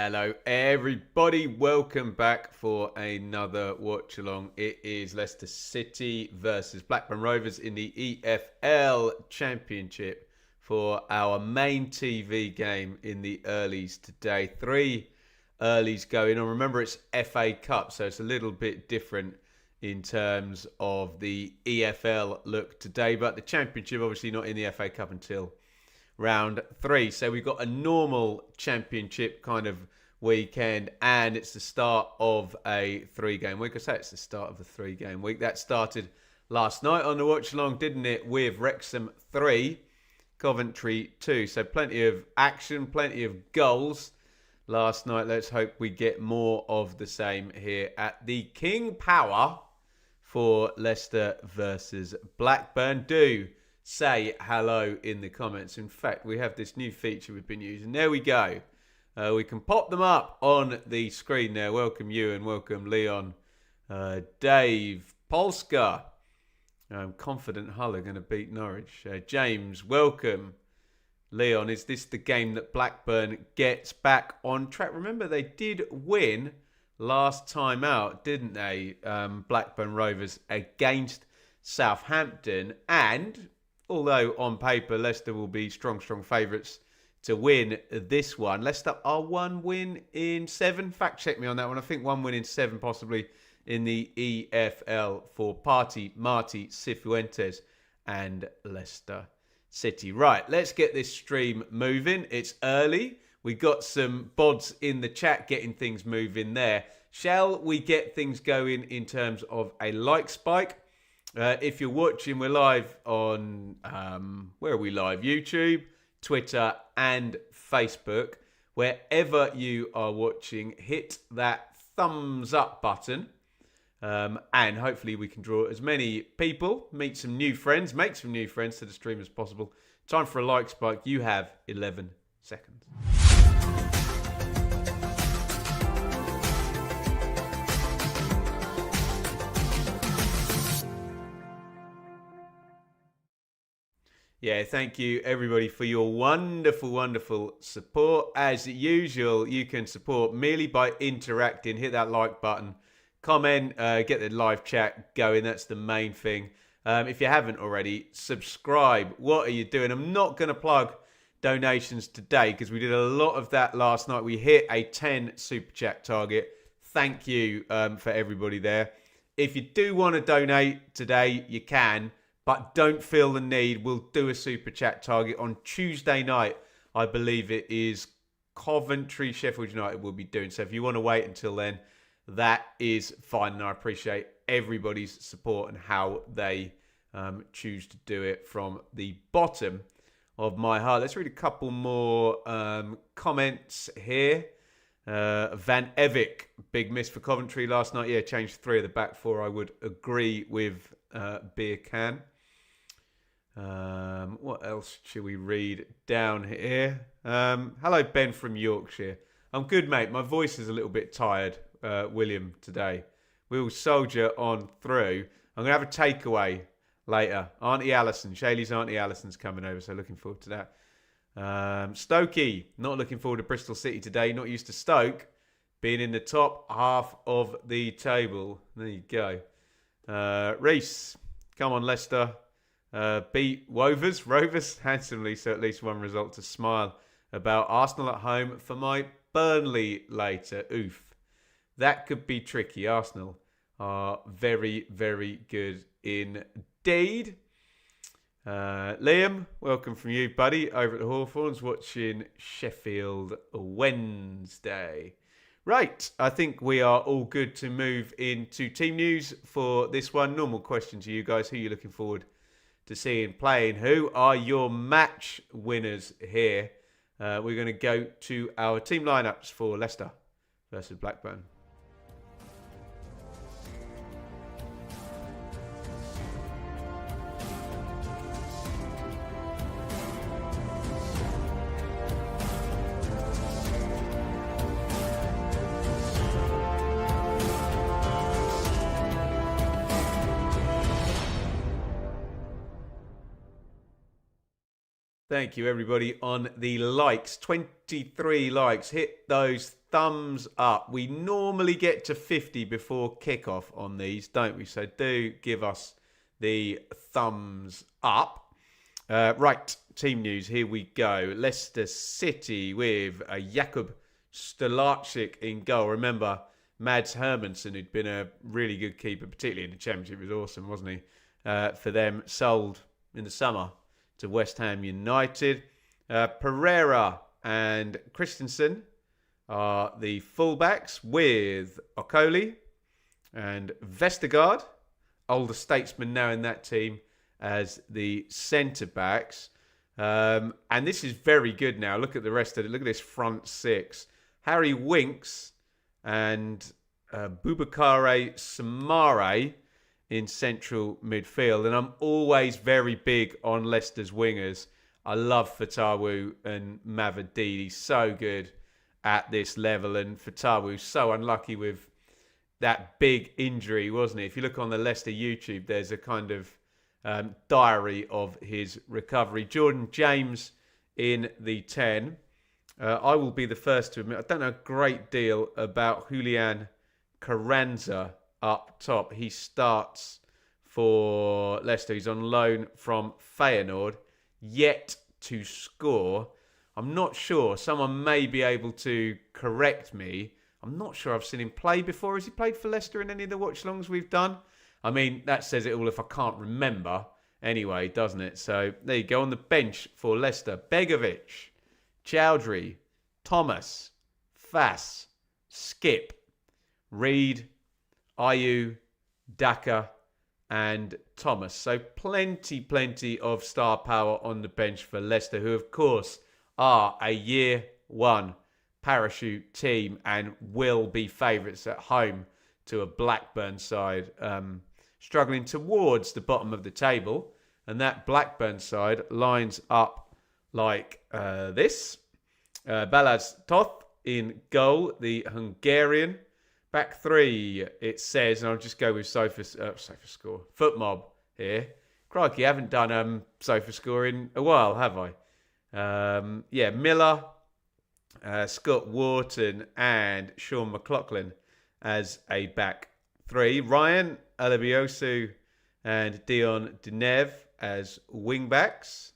Hello everybody, welcome back for another watch along. It is Leicester City versus Blackburn Rovers in the EFL Championship for our main TV game in the earlies today. 3 earlies going on. Remember, it's FA Cup, so it's a little bit different in terms of the EFL look today, but the Championship obviously not in the FA Cup until round 3. So we've got a normal Championship kind of weekend, and it's the start of a 3-game week. I say it's the start of a 3-game week. That started last night on the watch along, didn't it? With Wrexham 3, Coventry 2. So plenty of action, plenty of goals last night. Let's hope we get more of the same here at the King Power for Leicester versus Blackburn. Do say hello in the comments. In fact, we have this new feature we've been using. There we go. We can pop them up on the screen there. Welcome you and welcome Leon, Dave, Polska. I'm confident Hull are going to beat Norwich. James, welcome. Leon, is this the game that Blackburn gets back on track? Remember, they did win last time out, didn't they? Blackburn Rovers against Southampton. And although on paper Leicester will be strong favourites to win this one, Leicester are 1 win in 7. Fact check me on that one. I think 1 win in 7 possibly in the EFL for Marty Cifuentes and Leicester City. Right, let's get this stream moving. It's early. We got some bods in the chat getting things moving there. Shall we get things going in terms of a like spike? If you're watching, we're live on, where are we live? YouTube, Twitter and Facebook. Wherever you are watching, hit that thumbs up button. And hopefully we can draw as many people, meet some new friends, make some new friends to the stream as possible. Time for a like spike. You have 11 seconds. Yeah, thank you everybody for your wonderful support. As usual, you can support merely by interacting. Hit that like button, comment, get the live chat going. That's the main thing. If you haven't already, subscribe. What are you doing? I'm not going to plug donations today because we did a lot of that last night. We hit a 10 super chat target. Thank you for everybody there. If you do want to donate today, you can. But don't feel the need. We'll do a super chat target on Tuesday night. I believe it is Coventry, Sheffield United will be doing. So if you want to wait until then, that is fine. And I appreciate everybody's support and how they choose to do it from the bottom of my heart. Let's read a couple more comments here. Van Evik, big miss for Coventry last night. Yeah, changed 3 of the back 4. I would agree with Beer Can. What else should we read down here? Hello, Ben from Yorkshire. I'm good, mate. My voice is a little bit tired, William, today. We'll soldier on through. I'm going to have a takeaway later. Auntie Alison. Shaylee's Auntie Alison's coming over, so looking forward to that. Stokey, not looking forward to Bristol City today. Not used to Stoke being in the top half of the table. There you go. Reese, come on, Leicester. Beat Rovers handsomely, so at least one result to smile about. Arsenal at home for my Burnley later. Oof. That could be tricky. Arsenal are very good indeed. Liam, welcome from you, buddy, over at the Hawthorns, watching Sheffield Wednesday. Right, I think we are all good to move into team news for this one. Normal question to you guys. Who are you looking forward to seeing playing? Who are your match winners here? We're going to go to our team lineups for Leicester versus Blackburn. Thank you, everybody, on the likes. 23 likes. Hit those thumbs up. We normally get to 50 before kickoff on these, don't we? So do give us the thumbs up. Right, team news. Here we go. Leicester City with Jakub Stolarczyk in goal. Remember, Mads Hermansen, who'd been a really good keeper, particularly in the Championship, was awesome, wasn't he? For them, sold in the summer to West Ham United. Pereira and Christensen are the fullbacks with Okoli and Vestergaard, older statesman now in that team, as the centre-backs. And this is very good now. Look at the rest of it. Look at this front six. Harry Winks and Boubakary Samare in central midfield. And I'm always very big on Leicester's wingers. I love Fatawu and Mavididi. So good at this level. And Fatawu so unlucky with that big injury, wasn't he? If you look on the Leicester YouTube, there's a kind of diary of his recovery. Jordan James in the 10. I will be the first to admit, I don't know a great deal about Julian Carranza up top. He starts for Leicester. He's on loan from Feyenoord, yet to score. I'm not sure. Someone may be able to correct me. I'm not sure I've seen him play before. Has he played for Leicester in any of the watch-alongs we've done? I mean, that says it all if I can't remember anyway, doesn't it? So there you go. On the bench for Leicester, Begovic, Chowdhury, Thomas, Fass, Skip, Reed, Ayew, Daka and Thomas. So plenty of star power on the bench for Leicester, who of course are a year one parachute team and will be favourites at home to a Blackburn side struggling towards the bottom of the table. And that Blackburn side lines up like this. Balázs Toth in goal, the Hungarian. Back three, it says, and I'll just go with SofaScore. Footmob here. Crikey, I haven't done SofaScore in a while, have I? Miller, Scott Wharton, and Sean McLaughlin as a back three. Ryan Alabiosu and Dion Dinev as wing-backs.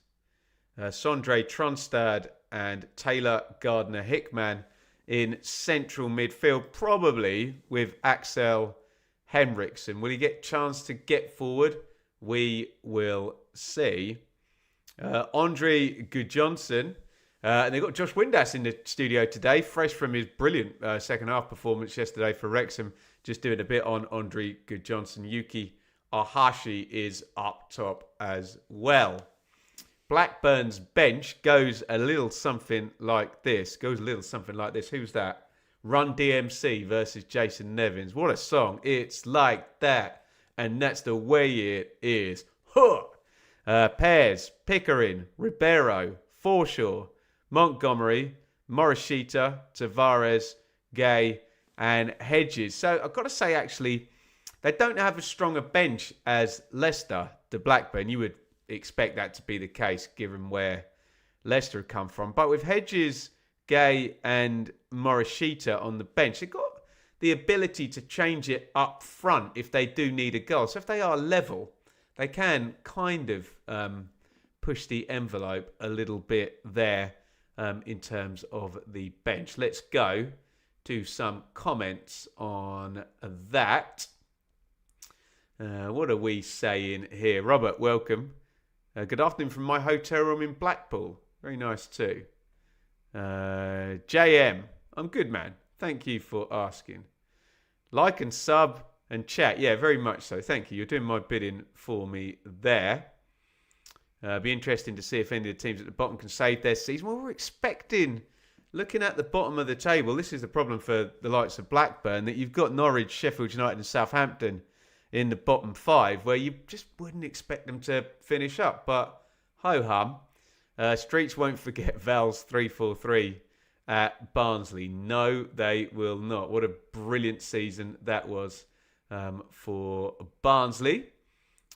Sondre Tronstad and Taylor Gardner-Hickman in central midfield, probably with Axel Henriksen. Will he get a chance to get forward? We will see. Andre Gudjohnsen. And they've got Josh Windass in the studio today, fresh from his brilliant second half performance yesterday for Wrexham. Just doing a bit on Andre Gudjohnsen. Yuki Ahashi is up top as well. Blackburn's bench goes a little something like this. Who's that? Run DMC versus Jason Nevins. What a song. It's like that. And that's the way it is. Pears, Pickering, Ribeiro, Forshaw, Montgomery, Morishita, Tavares, Gay, and Hedges. So I've got to say, actually, they don't have as strong a bench as Leicester to Blackburn. You would expect that to be the case given where Leicester have come from. But with Hedges, Gay and Morishita on the bench, they've got the ability to change it up front if they do need a goal. So if they are level, they can kind of push the envelope a little bit there in terms of the bench. Let's go to some comments on that. What are we saying here? Robert, welcome. Good afternoon from my hotel room in Blackpool. Very nice too. JM, I'm good, man. Thank you for asking. Like and sub and chat. Yeah, very much so. Thank you. You're doing my bidding for me there. Be interesting to see if any of the teams at the bottom can save their season. Well, we're expecting, looking at the bottom of the table, this is the problem for the likes of Blackburn, that you've got Norwich, Sheffield United and Southampton in the bottom five, where you just wouldn't expect them to finish up. But ho-hum. Streets won't forget Val's 3-4-3 at Barnsley. No, they will not. What a brilliant season that was for Barnsley.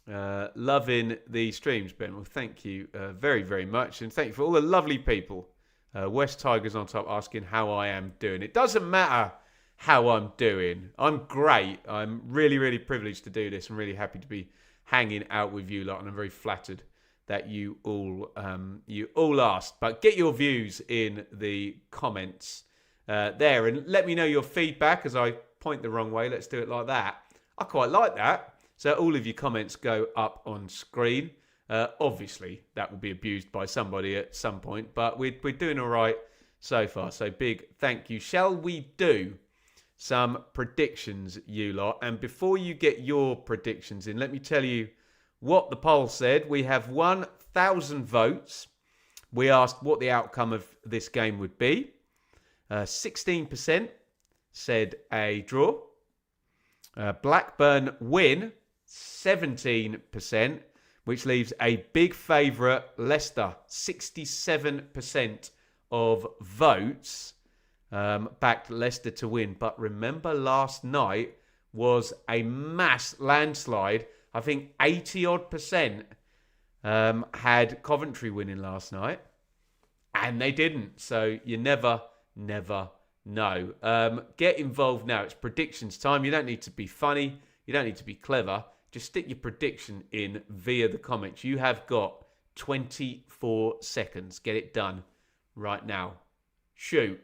Loving the streams, Ben. Well, thank you very, very much. And thank you for all the lovely people. West Tigers on top asking how I am doing. It doesn't matter how I'm doing. I'm great. I'm really, really privileged to do this. I'm really happy to be hanging out with you lot. And I'm very flattered that you all asked. But get your views in the comments there. And let me know your feedback as I point the wrong way. Let's do it like that. I quite like that. So all of your comments go up on screen. Obviously, that will be abused by somebody at some point, but we're doing all right so far. So big thank you. Shall we do some predictions, you lot? And before you get your predictions in, let me tell you what the poll said. We have 1,000 votes. We asked what the outcome of this game would be. 16% said a draw. Blackburn win, 17%, which leaves a big favourite, Leicester. 67% of votes backed Leicester to win. But remember, last night was a mass landslide. I think 80-odd% had Coventry winning last night. And they didn't. So you never know. Get involved now. It's predictions time. You don't need to be funny. You don't need to be clever. Just stick your prediction in via the comments. You have got 24 seconds. Get it done right now. Shoot.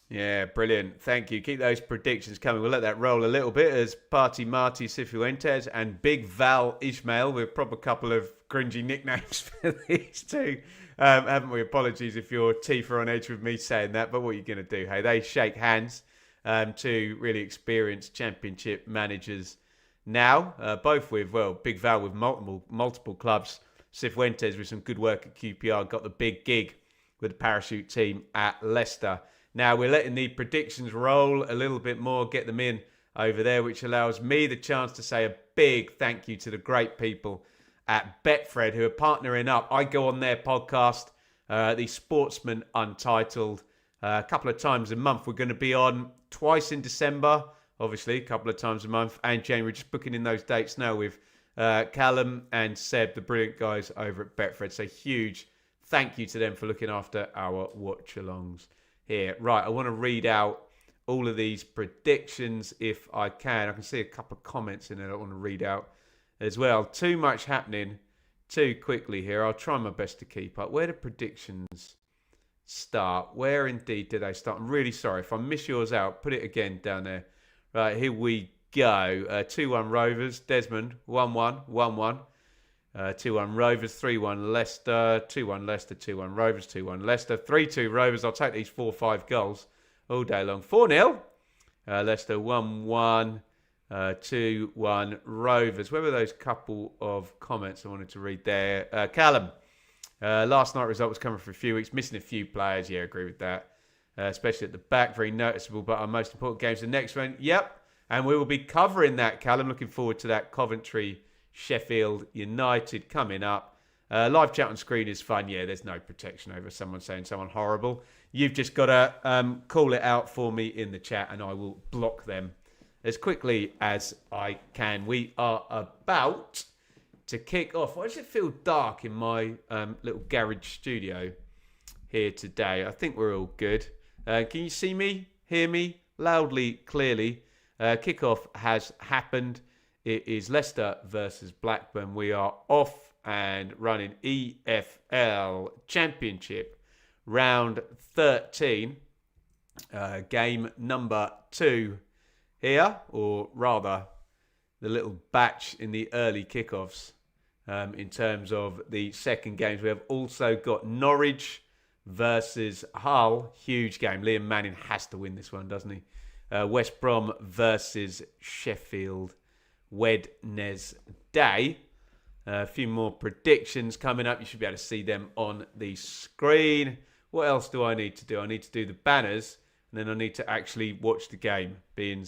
Yeah, brilliant. Thank you. Keep those predictions coming. We'll let that roll a little bit as Party Marty Cifuentes and Big Val Ishmael with proper couple of cringy nicknames for these two. Haven't we? Apologies if your teeth are on edge with me saying that, but what are you going to do? Hey, they shake hands. Two really experienced championship managers now, both with, well, Big Val with multiple clubs. Cifuentes with some good work at QPR, got the big gig with the parachute team at Leicester. Now, we're letting the predictions roll a little bit more, get them in over there, which allows me the chance to say a big thank you to the great people at Betfred who are partnering up. I go on their podcast, the Sportsman Untitled, a couple of times a month. We're going to be on twice in December, obviously, a couple of times a month, and January. Just booking in those dates now with Callum and Seb, the brilliant guys over at Betfred. So huge thank you to them for looking after our watch-alongs here. Right, I want to read out all of these predictions if I can. I can see a couple of comments in there I want to read out as well. Too much happening too quickly here. I'll try my best to keep up. Where do predictions start? Where indeed do they start? I'm really sorry. If I miss yours out, put it again down there. Right, here we go. 2-1 Rovers. Desmond, 1-1, 1-1. 2-1 Rovers, 3-1 Leicester, 2-1 Leicester, 2-1 Rovers, 2-1 Leicester, 3-2 Rovers. I'll take these 4-5 goals all day long. 4-0 Leicester, 1-1, 2-1 Rovers. Where were those couple of comments I wanted to read there? Callum, last night result was coming for a few weeks, missing a few players. Yeah, I agree with that. Especially at the back, very noticeable. But our most important game's the next one. Yep, and we will be covering that, Callum. Looking forward to that. Coventry Sheffield United coming up. Live chat on screen is fun. Yeah, there's no protection over someone saying someone horrible. You've just got to call it out for me in the chat and I will block them as quickly as I can. We are about to kick off. Why does it feel dark in my little garage studio here today? I think we're all good. Can you see me, hear me loudly, clearly? Kickoff has happened. It is Leicester versus Blackburn. We are off and running EFL Championship round 13. Game number 2 here, or rather the little batch in the early kickoffs in terms of the second games. We have also got Norwich versus Hull. Huge game. Liam Manning has to win this one, doesn't he? West Brom versus Sheffield Wednesday. A few more predictions coming up. You should be able to see them on the screen. What else do I need to do? I need to do the banners, and then I need to actually watch the game, being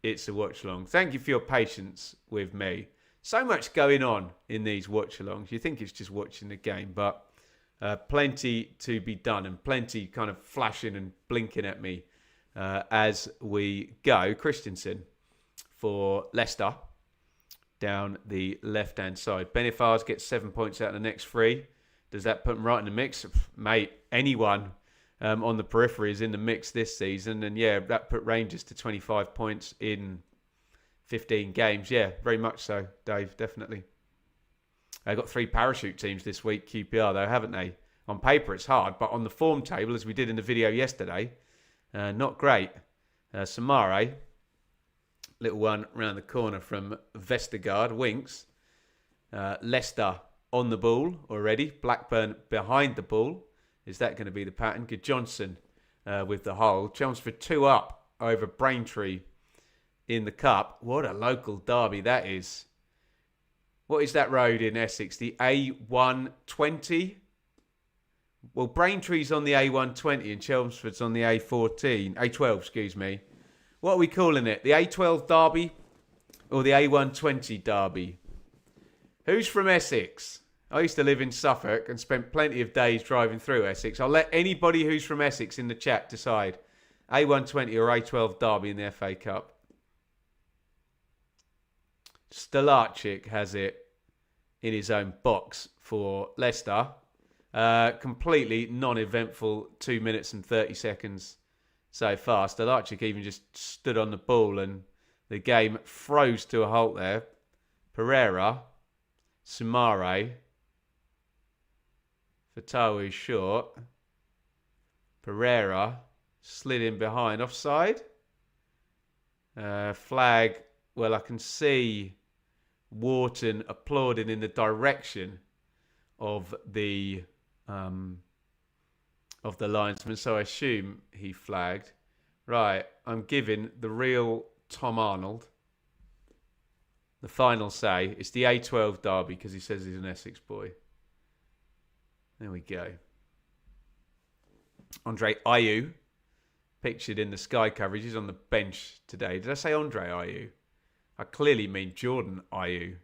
it's a watch-along. Thank you for your patience with me. So much going on in these watch-alongs. You think it's just watching the game, but plenty to be done and plenty kind of flashing and blinking at me as we go. Christensen for Leicester down the left-hand side. Benifaz gets 7 points out of the next 3. Does that put him right in the mix? Mate, anyone on the periphery is in the mix this season. And yeah, that put Rangers to 25 points in 15 games. Yeah, very much so, Dave, definitely. They've got 3 parachute teams this week, QPR, though, haven't they? On paper, it's hard, but on the form table, as we did in the video yesterday, not great. Samare, little one round the corner from Vestergaard, Winks. Leicester on the ball already. Blackburn behind the ball. Is that going to be the pattern? Gudjohnsen with the hole. Chelmsford 2 up over Braintree in the cup. What a local derby that is. What is that road in Essex? The A120? Well, Braintree's on the A120 and Chelmsford's on the A12, excuse me. What are we calling it? The A12 derby or the A120 derby? Who's from Essex? I used to live in Suffolk and spent plenty of days driving through Essex. I'll let anybody who's from Essex in the chat decide. A120 or A12 derby in the FA Cup. Stolarczyk has it in his own box for Leicester. Completely non-eventful 2 minutes and 30 seconds so far. Stolarczyk even just stood on the ball and the game froze to a halt there. Pereira, Sumare, Fatawu short. Pereira slid in behind. Offside. Flag. Well, I can see Wharton applauding in the direction of the linesman, so I assume he flagged. Right, I'm giving the real Tom Arnold the final say. It's the A12 derby because he says he's an Essex boy. There we go. Andre Ayew, pictured in the Sky coverage. He's on the bench today. Did I say Andre Ayew? I clearly mean Jordan Ayew.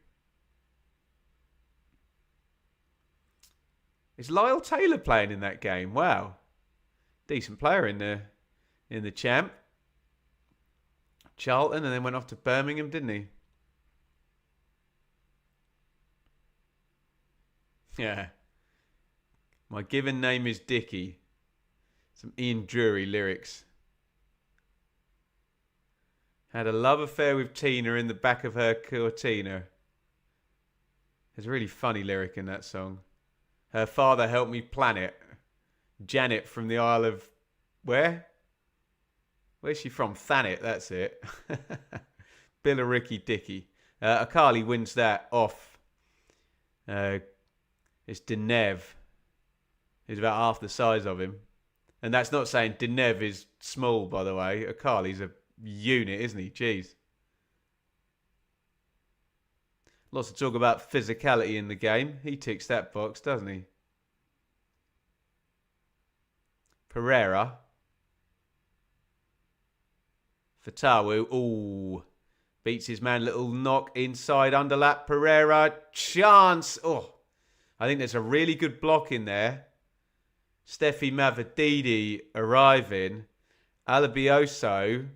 Is Lyle Taylor playing in that game? Wow. Decent player in the champ. Charlton, and then went off to Birmingham, didn't he? Yeah. My given name is Dickie. Some Ian Drury lyrics. Had a love affair with Tina in the back of her Cortina. There's a really funny lyric in that song. Her father helped me plan it. Janet from the Isle of... Where? Where's she from? Thanet, that's it. Billericay Dicky. Akali wins that off. It's Denev. He's about half the size of him. And that's not saying Denev is small, by the way. Akali's a unit, isn't he? Jeez. Lots of talk about physicality in the game. He ticks that box, doesn't he? Pereira. Fatawu. Ooh. Beats his man. Little knock inside underlap. Pereira. Chance. Oh. I think there's a really good block in there. Steffi Mavadidi arriving. Alabioso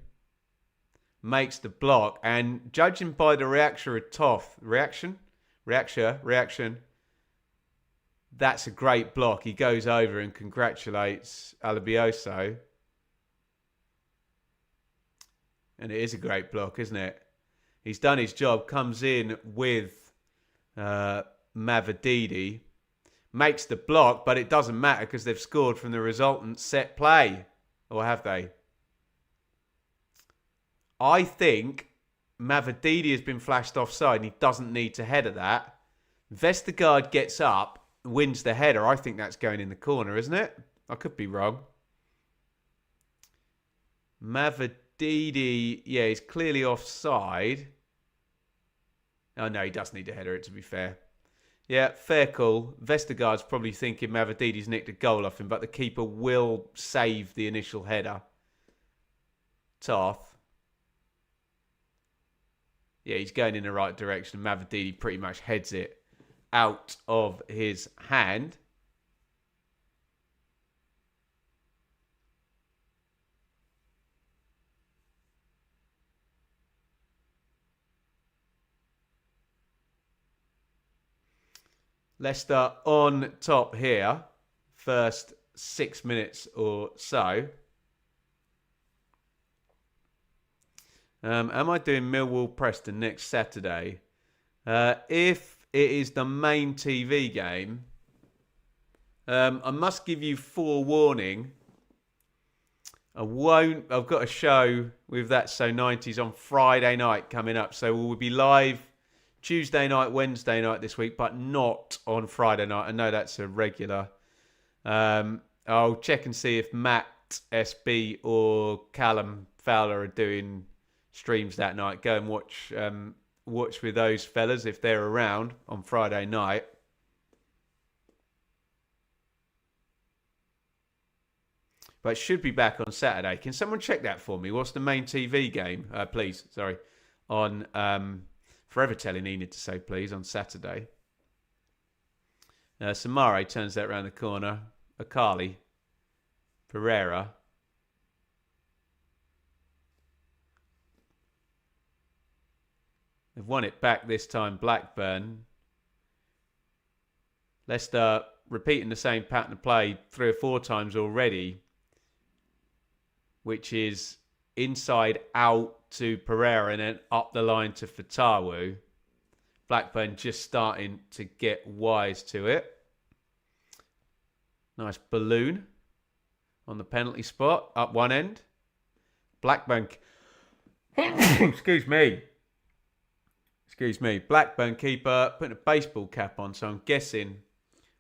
makes the block, and judging by the reaction of Toff, reaction, that's a great block. He goes over and congratulates Alabioso, and it is a great block, isn't it? He's done his job. Comes in with Mavadidi, makes the block, but it doesn't matter because they've scored from the resultant set play, or have they? I think Mavadidi has been flashed offside and he doesn't need to header that. Vestergaard gets up, wins the header. I think that's going in the corner, isn't it? I could be wrong. Mavadidi, yeah, he's clearly offside. Oh, no, he does need to header it, to be fair. Yeah, fair call. Vestergaard's probably thinking Mavrididi's nicked a goal off him, but the keeper will save the initial header. Tarth. Yeah, he's going in the right direction. Mavrididi pretty much heads it out of his hand. Leicester on top here. First 6 minutes or so. Am I doing Millwall Preston next Saturday? If it is the main TV game, I must give you forewarning. I've got a show with That So 90s on Friday night coming up. So we'll be live Tuesday night, Wednesday night this week, but not on Friday night. I know that's a regular. I'll check and see if Matt SB or Callum Fowler are doing streams that night. Go and watch with those fellas if they're around on Friday night. But it should be back on Saturday. Can someone check that for me? What's the main TV game? Please, sorry. On forever telling Enid to say please on Saturday. Samare turns that around the corner. Akali. Pereira. They've won it back this time, Blackburn. Leicester repeating the same pattern of play 3 or 4 times already, which is inside out to Pereira and then up the line to Fatawu. Blackburn just starting to get wise to it. Nice balloon on the penalty spot, up one end. Blackburn... Excuse me. Blackburn keeper putting a baseball cap on, so I'm guessing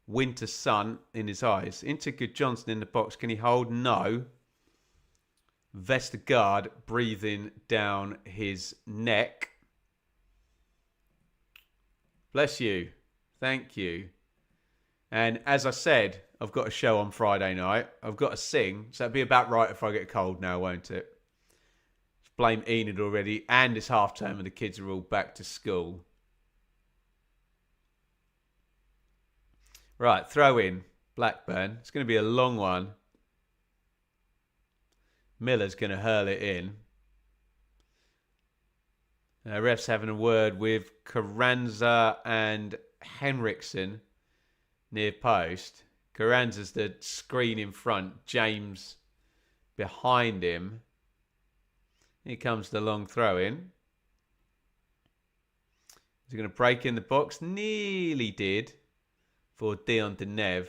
winter sun in his eyes. Into Gudjohnsen in the box. Can he hold? No. Vestergaard breathing down his neck. Bless you. Thank you. And as I said, I've got a show on Friday night. I've got to sing, so it'll be about right if I get a cold now, won't it? Blame Enid already, and it's half term and the kids are all back to school. Right, throw in Blackburn. It's going to be a long one. Miller's going to hurl it in. Ref's having a word with Carranza and Henriksen near post. Carranza's the screen in front. James behind him. Here comes the long throw in. Is he going to break in the box? Nearly did for Dion Deneuve.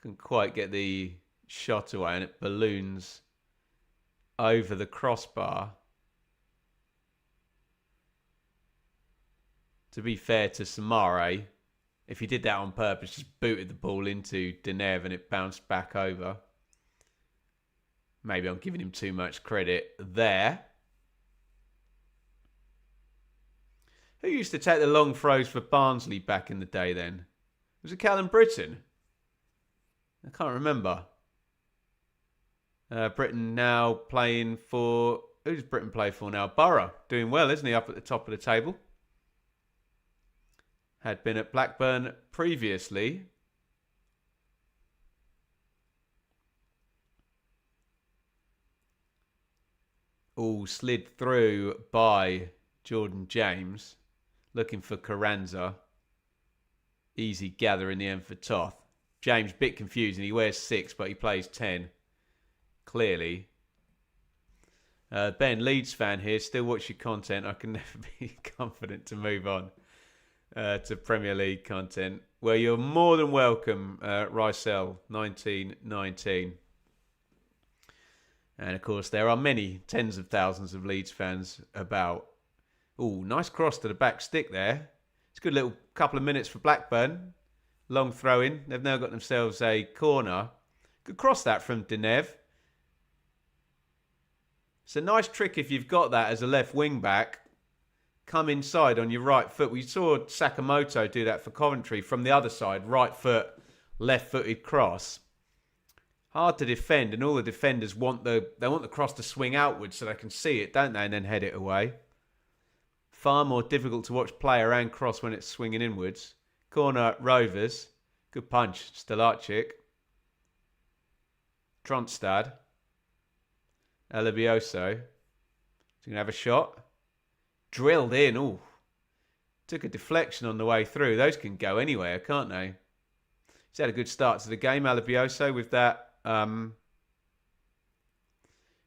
Couldn't quite get the shot away and it balloons over the crossbar. To be fair to Samare, if he did that on purpose, just booted the ball into Deneuve and it bounced back over. Maybe I'm giving him too much credit there. Who used to take the long throws for Barnsley back in the day then? Was it Callum Britton? I can't remember. Britton now playing for... Who does Britton play for now? Borough. Doing well, isn't he? Up at the top of the table. Had been at Blackburn previously. All slid through by Jordan James. Looking for Carranza. Easy gather in the end for Toth. James, bit confusing. He wears 6, but he plays 10. Clearly. Ben, Leeds fan here. Still watch your content. I can never be confident to move on to Premier League content. Well, you're more than welcome, Rysel, 1919. And, of course, there are many tens of thousands of Leeds fans about. Oh, nice cross to the back stick there. It's a good little couple of minutes for Blackburn. Long throw in. They've now got themselves a corner. Good cross that from Deneuve. It's a nice trick if you've got that as a left wing back. come inside on your right foot. We saw Sakamoto do that for Coventry from the other side, right foot, left-footed cross. Hard to defend, and all the defenders want the cross to swing outwards so they can see it, don't they, and then head it away. Far more difficult to watch player and cross when it's swinging inwards. Corner, Rovers. Good punch, Stelarczyk. Tronstad. Alabioso. He's going to have a shot. Drilled in. Ooh. Took a deflection on the way through. Those can go anywhere, can't they? He's had a good start to the game, Alabioso, with that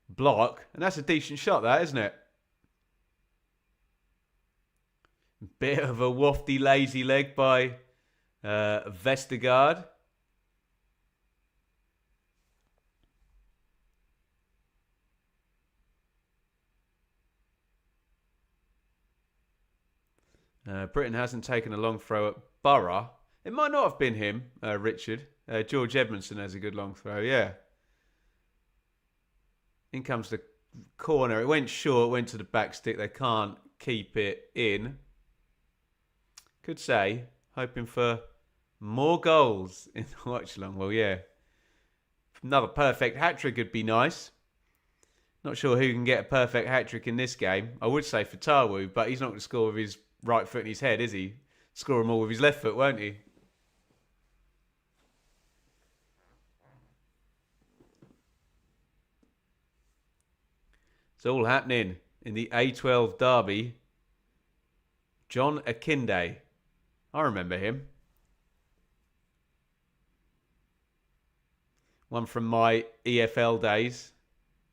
block. And that's a decent shot, that, isn't it? Bit of a wafty, lazy leg by Vestergaard. Britain hasn't taken a long throw at Borough. It might not have been him, Richard. George Edmondson has a good long throw, yeah. In comes the corner. It went short, went to the back stick. They can't keep it in. Could say, hoping for more goals in the watch-along. Well, yeah. Another perfect hat-trick would be nice. Not sure who can get a perfect hat-trick in this game. I would say Fatawu, but he's not going to score with his right foot in his head, is he? Score them all with his left foot, won't he? It's all happening in the A12 derby. John Akinde. I remember him. One from my EFL days.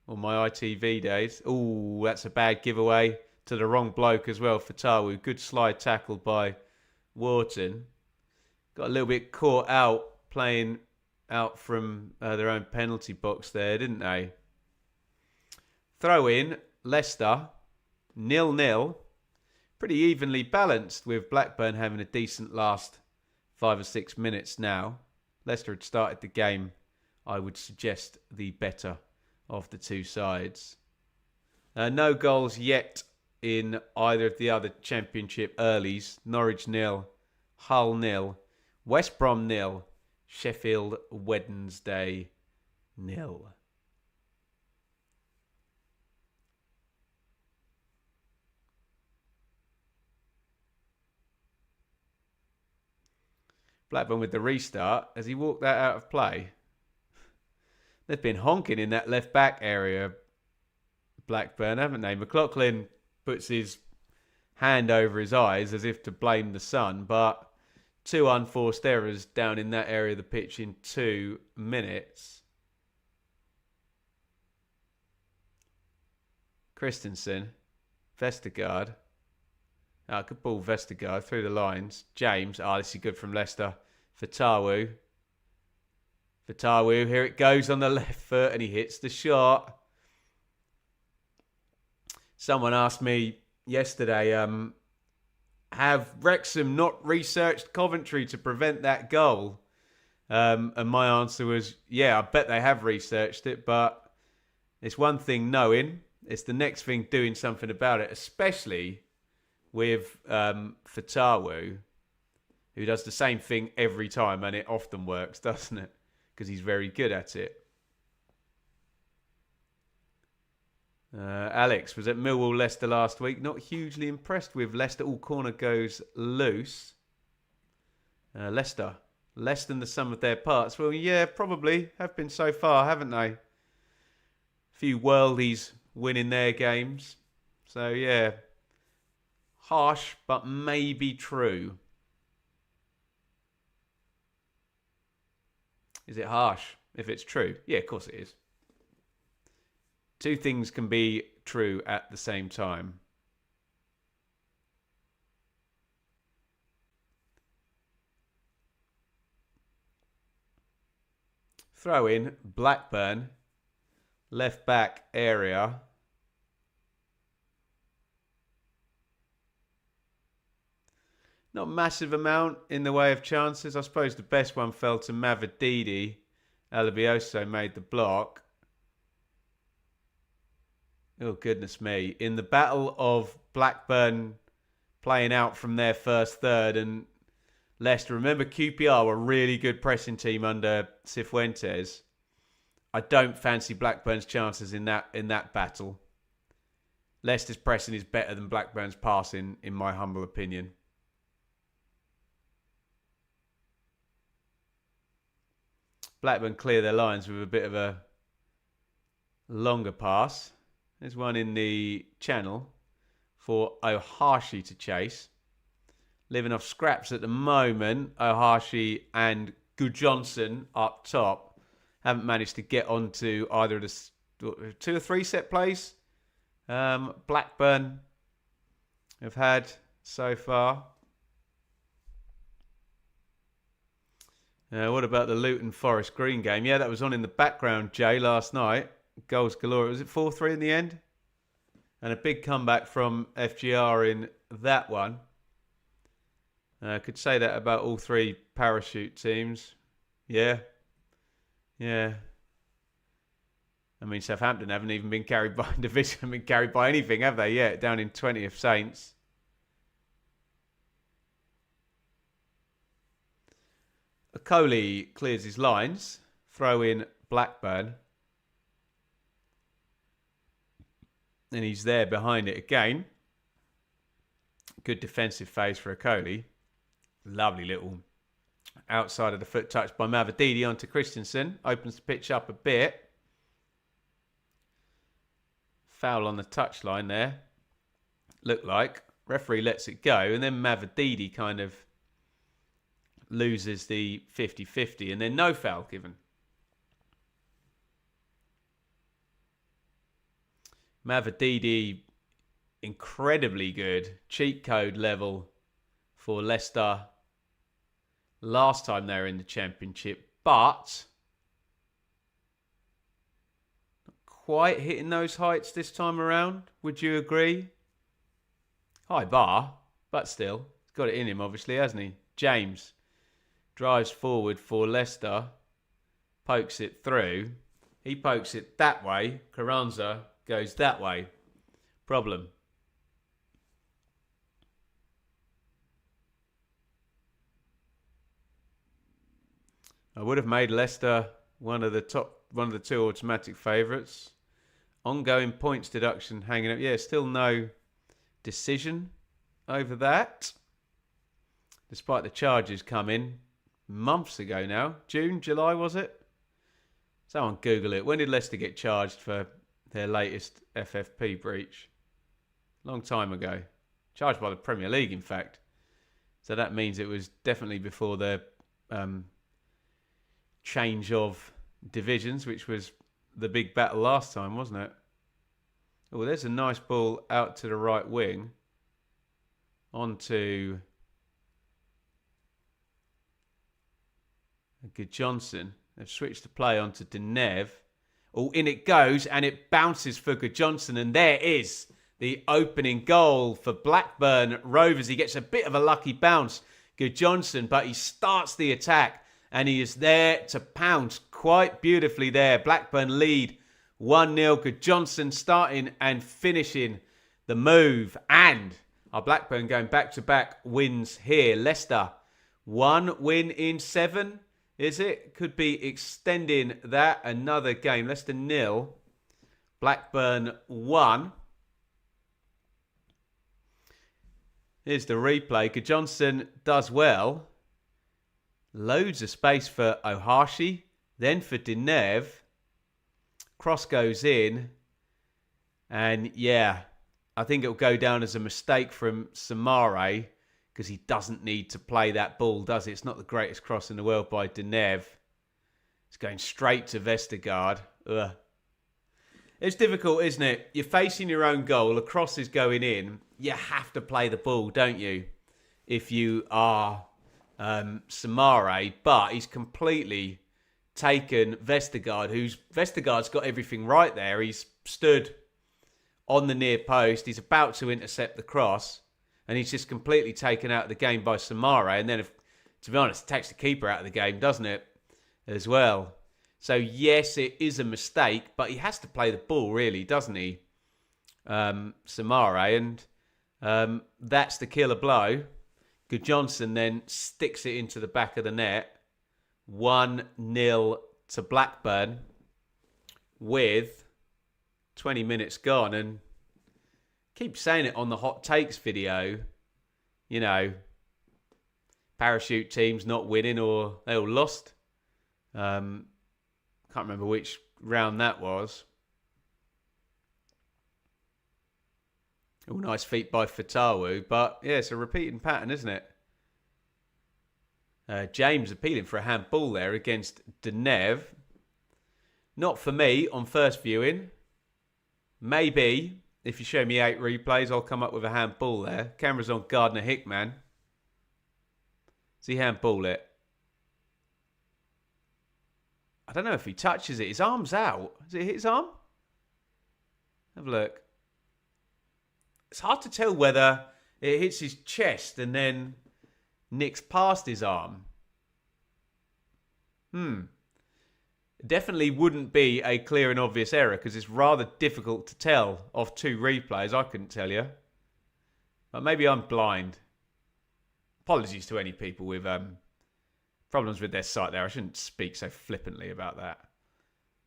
Or my ITV days. Ooh, that's a bad giveaway to the wrong bloke as well, Fatawu. Good slide tackle by Wharton. Got a little bit caught out playing out from their own penalty box there, didn't they? Throw in, Leicester, 0-0. Pretty evenly balanced with Blackburn having a decent last 5 or 6 minutes now. Leicester had started the game, I would suggest, the better of the two sides. No goals yet in either of the other Championship earlies. Norwich 0, Hull 0, West Brom 0, Sheffield Wednesday 0. Blackburn with the restart. Has he walked that out of play? They've been honking in that left back area, Blackburn, haven't they? McLaughlin puts his hand over his eyes as if to blame the sun, but 2 unforced errors down in that area of the pitch in 2 minutes. Christensen, Vestergaard. Good ball, Vestergaard through the lines. James, this is good from Leicester. Fatawu, here it goes on the left foot and he hits the shot. Someone asked me yesterday, have Wrexham not researched Coventry to prevent that goal? And my answer was, yeah, I bet they have researched it, but it's one thing knowing, it's the next thing doing something about it, especially with Fatawu, who does the same thing every time, and it often works, doesn't it? Because he's very good at it. Alex was at Millwall Leicester last week. Not hugely impressed with Leicester. All corner goes loose. Leicester. Less than the sum of their parts. Well, yeah, probably. Have been so far, haven't they? A few worldies winning their games. So, yeah. Harsh, but maybe true. Is it harsh if it's true? Yeah, of course it is. Two things can be true at the same time. Throw in Blackburn, left back area. Not massive amount in the way of chances. I suppose the best one fell to Mavididi. Alabioso made the block. Oh, goodness me. In the battle of Blackburn playing out from their first third. And Leicester, remember QPR were a really good pressing team under Cifuentes. I don't fancy Blackburn's chances in that battle. Leicester's pressing is better than Blackburn's passing, in my humble opinion. Blackburn clear their lines with a bit of a longer pass. There's one in the channel for Ohashi to chase. Living off scraps at the moment. Ohashi and Gudjohnsen up top haven't managed to get onto either of the 2 or 3 set plays Blackburn have had so far. What about the Luton Forest Green game? Yeah, that was on in the background, Jay, last night. Goals galore. Was it 4-3 in the end? And a big comeback from FGR in that one. I could say that about all 3 parachute teams. Yeah. I mean, Southampton haven't even been carried by division, haven't been carried by anything, have they? Yet down in 20th Saints. Okoli clears his lines. Throw in Blackburn. And he's there behind it again. Good defensive phase for Okoli. Lovely little outside of the foot touch by Mavididi onto Christensen. Opens the pitch up a bit. Foul on the touchline there. Looked like. Referee lets it go. And then Mavididi kind of loses the 50-50. And then no foul given. Mavididi, incredibly good. Cheat code level for Leicester last time they were in the Championship, but not quite hitting those heights this time around. Would you agree? High bar, but still, he's got it in him, obviously, hasn't he? James drives forward for Leicester, pokes it through. He pokes it that way. Carranza goes that way. Problem. I would have made Leicester one of the 2 automatic favourites. Ongoing points deduction hanging up. Yeah, still no decision over that. Despite the charges coming months ago now. June, July, was it? Someone Google it. When did Leicester get charged for their latest FFP breach? Long time ago. Charged by the Premier League, in fact. So that means it was definitely before the change of divisions, which was the big battle last time, wasn't it? Oh, there's a nice ball out to the right wing. Onto Gudjohnsen. They've switched the play onto Deneuve. Oh, in it goes, and it bounces for Gudjohnsen, and there is the opening goal for Blackburn Rovers. He gets a bit of a lucky bounce, Gudjohnsen, but he starts the attack. And he is there to pounce quite beautifully there. Blackburn lead 1-0. Gudjohnsen starting and finishing the move. And our Blackburn going back-to-back wins here. Leicester, 1 win in 7, is it? Could be extending that another game. Leicester 0. Blackburn 1. Here's the replay. Gudjohnsen does well. Loads of space for Ohashi. Then for Deneuve. Cross goes in. And yeah, I think it'll go down as a mistake from Samare because he doesn't need to play that ball, does it? It's not the greatest cross in the world by Deneuve. It's going straight to Vestergaard. Ugh. It's difficult, isn't it? You're facing your own goal. A cross is going in. You have to play the ball, don't you? If you are Samare, but he's completely taken Vestergaard, Vestergaard's got everything right there. He's stood on the near post. He's about to intercept the cross, and he's just completely taken out of the game by Samare. And then, to be honest, it takes the keeper out of the game, doesn't it, as well? So, yes, it is a mistake, but he has to play the ball, really, doesn't he, Samare? And That's the killer blow. Gudjohnsen then sticks it into the back of the net. 1-0 to Blackburn with 20 minutes gone. And keep saying it on the hot takes video, you know, parachute teams not winning or they all lost. Can't remember which round that was. All nice feet by Fatawu, but yeah, it's a repeating pattern, isn't it? James appealing for a handball there against Denev. Not for me on first viewing. Maybe if you show me 8 replays, I'll come up with a handball there. Camera's on Gardner Hickman. Does he handball it? I don't know if he touches it. His arm's out. Does it hit his arm? Have a look. It's hard to tell whether it hits his chest and then nicks past his arm. Definitely wouldn't be a clear and obvious error because it's rather difficult to tell off 2 replays. I couldn't tell you. But maybe I'm blind. Apologies to any people with problems with their sight there. I shouldn't speak so flippantly about that.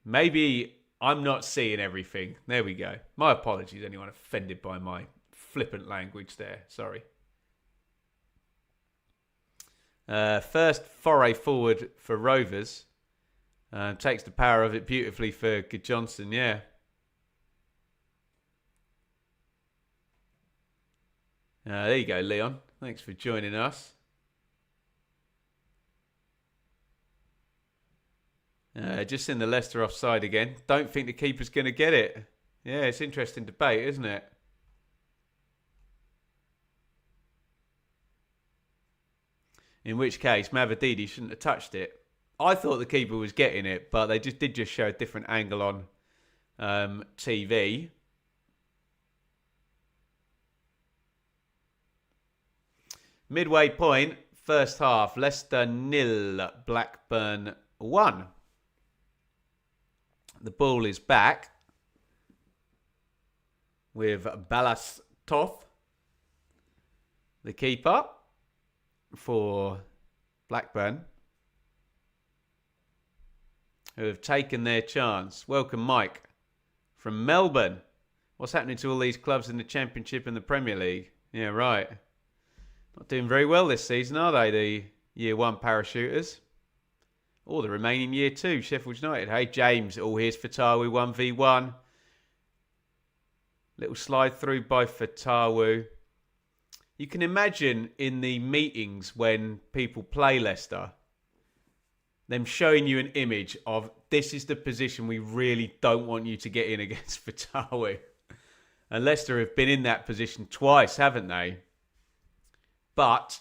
Maybe I'm not seeing everything. There we go. My apologies, anyone offended by my flippant language there. Sorry. First foray forward for Rovers. Takes the power of it beautifully for Gudjohnsen, yeah. There you go, Leon. Thanks for joining us. Just in the Leicester offside again. Don't think the keeper's going to get it. Yeah, it's interesting debate, isn't it? In which case, Mavadidi shouldn't have touched it. I thought the keeper was getting it, but they did show a different angle on TV. Midway point, first half, Leicester 0, Blackburn 1. The ball is back with Balas Toth, the keeper for Blackburn, who have taken their chance. Welcome, Mike, from Melbourne. What's happening to all these clubs in the Championship and the Premier League? Yeah, right. Not doing very well this season, are they, the Year 1 parachuters? Or the remaining Year 2, Sheffield United. Hey, James. Oh, here's Fatawu 1v1. Little slide through by Fatawu. You can imagine in the meetings when people play Leicester, them showing you an image of this is the position we really don't want you to get in against Fatawu. And Leicester have been in that position twice, haven't they? But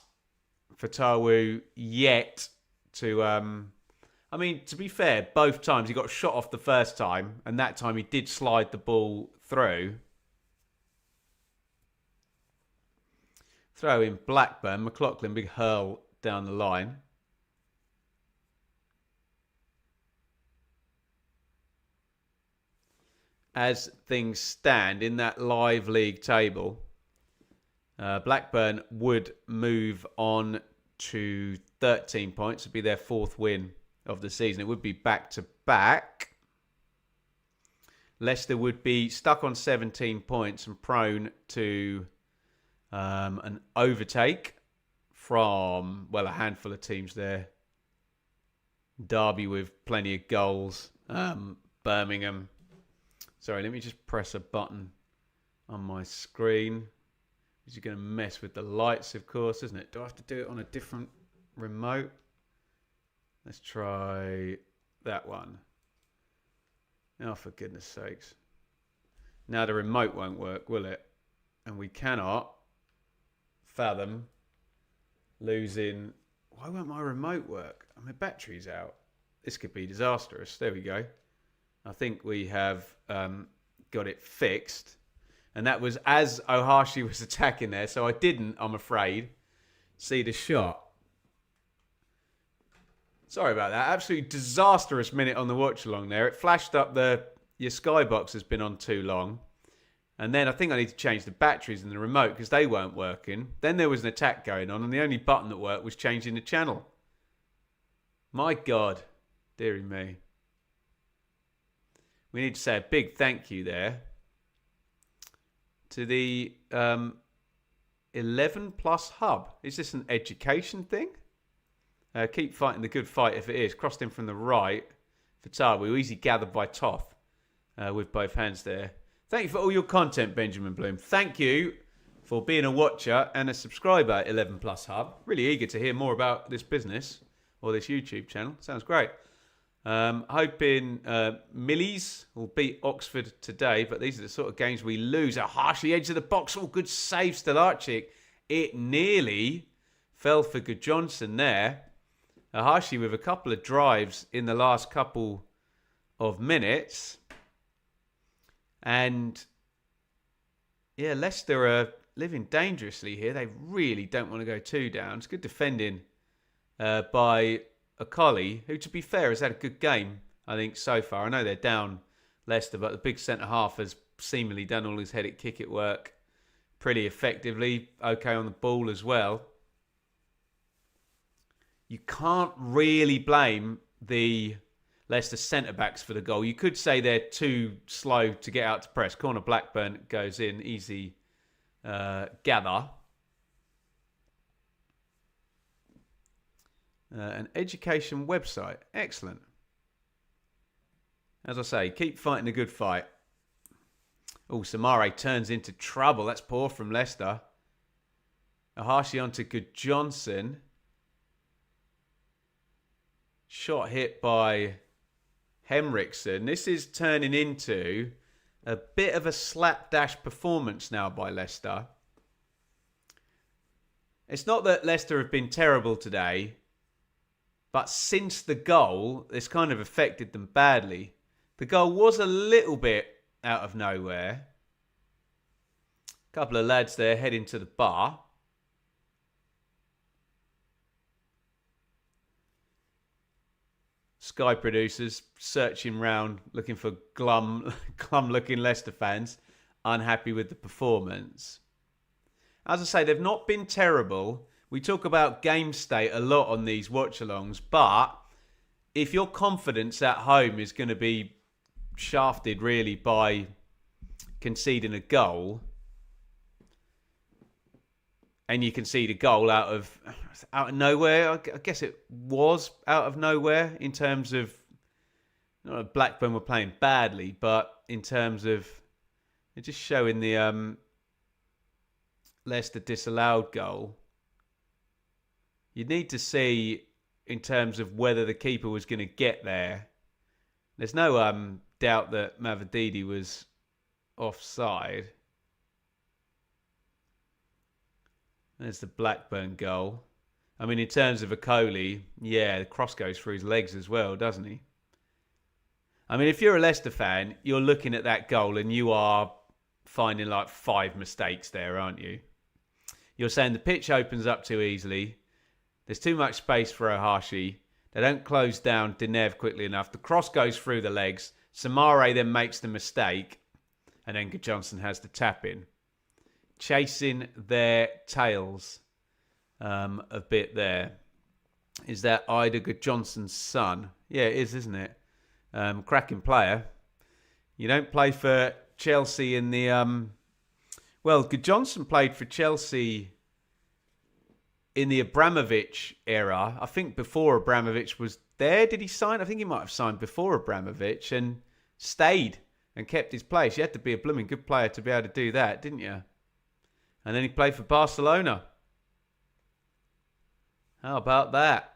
Fatawu yet to... I mean, to be fair, both times he got shot off the first time, and that time he did slide the ball through. Throw in Blackburn. McLaughlin, big hurl down the line. As things stand in that live league table, Blackburn would move on to 13 points. It would be their 4th win of the season. It would be back-to-back. Leicester would be stuck on 17 points and prone to an overtake from, well, a handful of teams there. Derby with plenty of goals. Birmingham. Sorry, let me just press a button on my screen. This is going to mess with the lights, of course, isn't it? Do I have to do it on a different remote? Let's try that one. Oh, for goodness sakes. Now the remote won't work, will it? And we cannot fathom losing... Why won't my remote work? My battery's out. This could be disastrous. There we go. I think we have got it fixed. And that was as Ohashi was attacking there. So I didn't, I'm afraid, see the shot. Sorry about that. Absolutely disastrous minute on the watch along there. It flashed up your Skybox has been on too long. And then I think I need to change the batteries in the remote because they weren't working. Then there was an attack going on, and the only button that worked was changing the channel. My God, dearie me. We need to say a big thank you there to the 11 Plus Hub. Is this an education thing? Keep fighting the good fight if it is. Crossed in from the right. Fatawi, easy gathered by Toth with both hands there. Thank you for all your content, Benjamin Bloom. Thank you for being a watcher and a subscriber at 11 Plus Hub. Really eager to hear more about this business or this YouTube channel. Sounds great. Hoping Millies will beat Oxford today, but these are the sort of games we lose. A harshly edge of the box. All good save, Stelarczyk. It nearly fell for Gudjohnsen there. Harshly with a couple of drives in the last couple of minutes. And yeah, Leicester are living dangerously here. They really don't want to go two down. It's good defending by Akoli, who, to be fair, has had a good game, I think, so far. I know they're down Leicester, but the big centre-half has seemingly done all his headed kick-it work pretty effectively. Okay on the ball as well. You can't really blame the Leicester centre-backs for the goal. You could say they're too slow to get out to press. Corner Blackburn goes in. Easy gather. An education website. Excellent. As I say, keep fighting a good fight. Oh, Samare turns into trouble. That's poor from Leicester. Ahashi onto Gudjohnsen. Shot hit by Henriksen. This is turning into a bit of a slapdash performance now by Leicester. It's not that Leicester have been terrible today, but since the goal, it's kind of affected them badly. The goal was a little bit out of nowhere. A couple of lads there heading to the bar. Sky producers searching round, looking for glum-looking Leicester fans, unhappy with the performance. As I say, they've not been terrible. We talk about game state a lot on these watch-alongs, but if your confidence at home is going to be shafted really by conceding a goal, and you concede a goal out of nowhere, I guess it was out of nowhere in terms of, Blackburn were playing badly, but in terms of just showing the Leicester disallowed goal, you'd need to see in terms of whether the keeper was going to get there. There's no doubt that Mavadidi was offside. There's the Blackburn goal. I mean, in terms of Akoli, yeah, the cross goes through his legs as well, doesn't he? I mean, if you're a Leicester fan, you're looking at that goal and you are finding like 5 mistakes there, aren't you? You're saying the pitch opens up too easily. There's too much space for Ohashi. They don't close down Dinev quickly enough. The cross goes through the legs. Samare then makes the mistake. And then Gudjohnsen has the tap in. Chasing their tails a bit there. Is that Ida Gudjohnsen's son? Yeah, it is, isn't it? Cracking player. You don't play for Chelsea in the... Well, Gudjohnsen played for Chelsea in the Abramovich era. I think before Abramovich was there. Did he sign? I think he might have signed before Abramovich and stayed and kept his place. You had to be a blooming good player to be able to do that, didn't you? And then he played for Barcelona. How about that?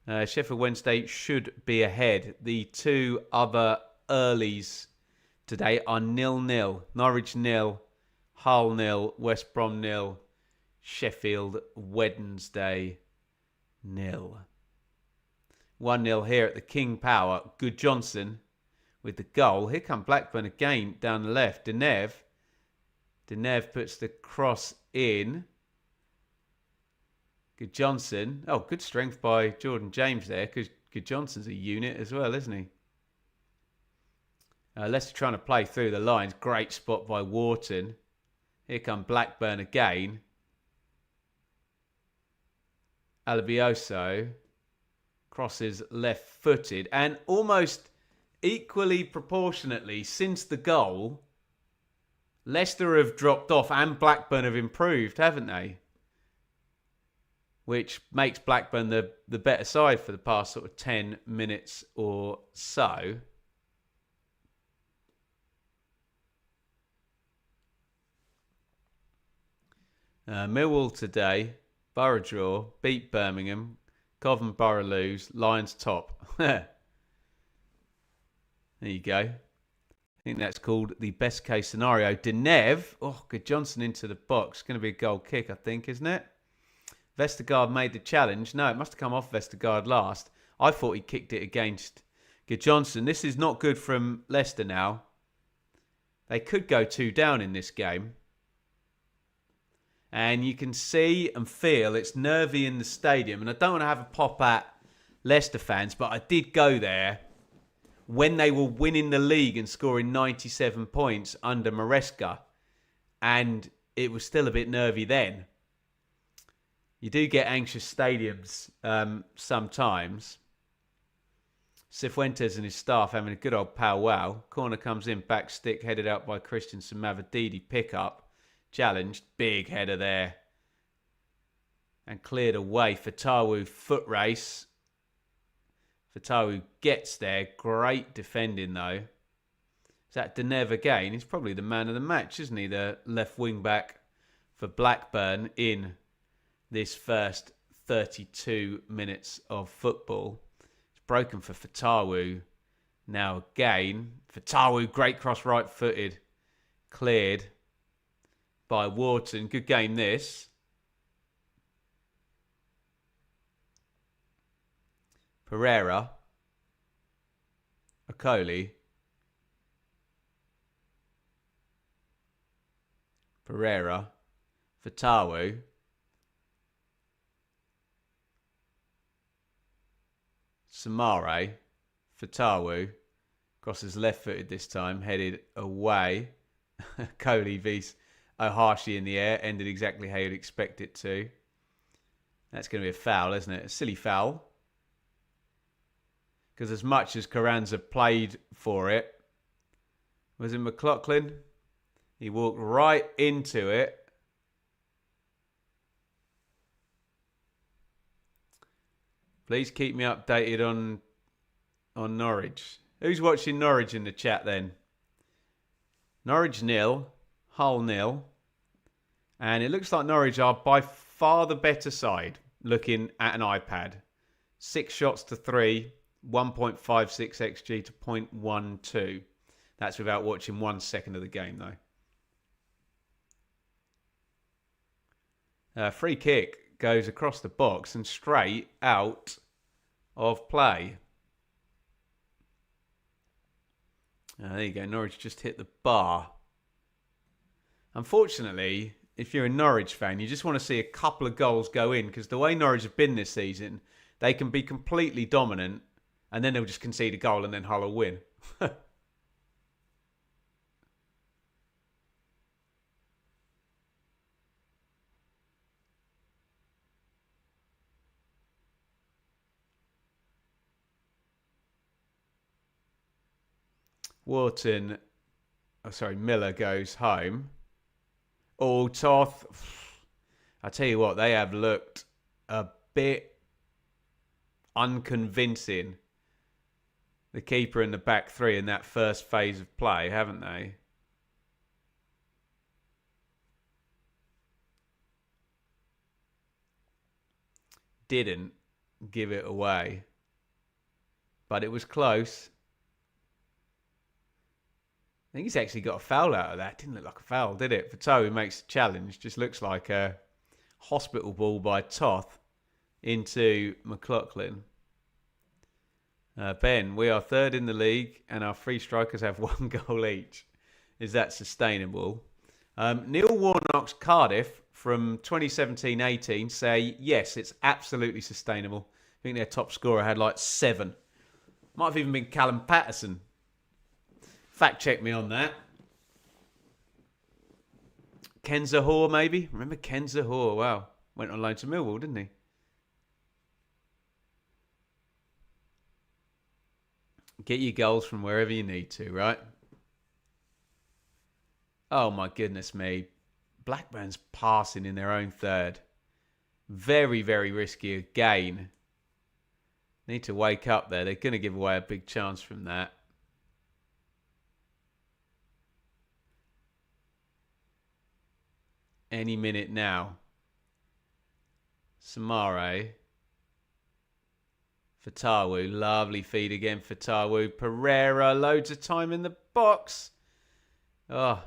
Sheffield Wednesday should be ahead. The two other earlies today are 0-0. Norwich 0, Hull 0, West Brom 0, Sheffield Wednesday 0. 1-0 here at the King Power. Gudjohnsen with the goal. Here come Blackburn again down the left. Dinev puts the cross in. Gudjohnsen. Oh, good strength by Jordan James there, because Gudjohnsen's a unit as well, isn't he? Leicester trying to play through the lines. Great spot by Wharton. Here come Blackburn again. Alabioso crosses left-footed. And almost equally proportionately, since the goal, Leicester have dropped off and Blackburn have improved, haven't they? Which makes Blackburn the better side for the past sort of 10 minutes or so. Millwall today, Borough draw, beat Birmingham, Covent Borough lose, Lions top. There you go. I think that's called the best case scenario. Deneuve, Gudjohnsen into the box. Going to be a goal kick, I think, isn't it? Vestergaard made the challenge. No, it must have come off Vestergaard last. I thought he kicked it against Gudjohnsen. This is not good from Leicester now. They could go 2 down in this game. And you can see and feel it's nervy in the stadium. And I don't want to have a pop at Leicester fans, but I did go there when they were winning the league and scoring 97 points under Maresca. And it was still a bit nervy then. You do get anxious stadiums sometimes. Cifuentes and his staff having a good old powwow. Corner comes in, back stick, headed out by Christensen. Mavadidi pick up. Challenged, big header there. And cleared away. Fatawu foot race. Fatawu gets there. Great defending though. Is that Deneuve again? He's probably the man of the match, isn't he? The left wing back for Blackburn in this first 32 minutes of football. It's broken for Fatawu. Now again. Fatawu, great cross right footed. Cleared by Wharton. Good game this. Pereira. Okoli. Pereira. Fatawu. Samare. Fatawu. Crosses left-footed this time. Headed away. Okoli vs Ohashi in the air. Ended exactly how you'd expect it to. That's going to be a foul, isn't it? A silly foul. Because as much as Carranza played for it, was it McLaughlin? He walked right into it. Please keep me updated on Norwich. Who's watching Norwich in the chat then? Norwich 0, Hull 0. And it looks like Norwich are by far the better side looking at an iPad. 6 shots to 3, 1.56 XG to 0.12. That's without watching 1 second of the game though. Free kick goes across the box and straight out of play. There you go. Norwich just hit the bar. Unfortunately, if you're a Norwich fan, you just want to see a couple of goals go in because the way Norwich have been this season, they can be completely dominant and then they'll just concede a goal and then Hull will win. Miller goes home. Oh, Toth. I tell you what, they have looked a bit unconvincing. The keeper and the back three in that first phase of play, haven't they? Didn't give it away. But it was close. I think he's actually got a foul out of that. Didn't look like a foul, did it? Fatawu makes a challenge. Just looks like a hospital ball by Toth into McLaughlin. Ben, we are third in the league and our 3 strikers have 1 goal each. Is that sustainable? Neil Warnock's Cardiff from 2017-18 say, yes, it's absolutely sustainable. I think their top scorer had like 7. Might have even been Callum Patterson. Fact check me on that. Ken Zahor, maybe? Remember Ken Zahor? Wow. Went on loan to Millwall, didn't he? Get your goals from wherever you need to, right? Oh, my goodness me. Blackburn's passing in their own third. Very, very risky again. Need to wake up there. They're going to give away a big chance from that. Any minute now. Samare. Fatawu. Lovely feed again. Fatawu. Pereira. Loads of time in the box. Oh.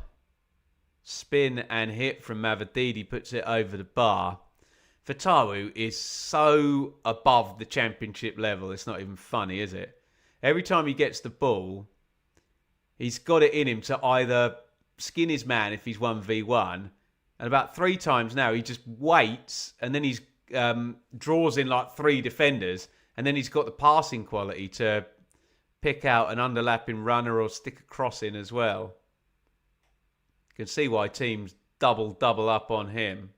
Spin and hit from Mavadidi puts it over the bar. Fatawu is so above the championship level. It's not even funny, is it? Every time he gets the ball, he's got it in him to either skin his man if he's 1v1. And about 3 times now, he just waits and then he's draws in like 3 defenders. And then he's got the passing quality to pick out an underlapping runner or stick a cross in as well. You can see why teams double up on him.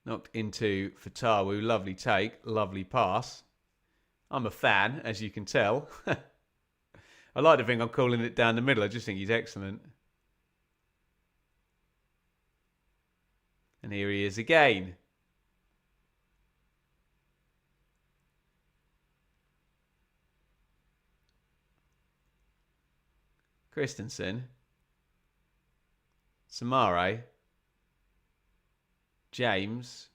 Knocked into Fatawu. Lovely take. Lovely pass. I'm a fan, as you can tell. I like to think I'm calling it down the middle. I just think he's excellent. And here he is again. Christensen. Samare. James.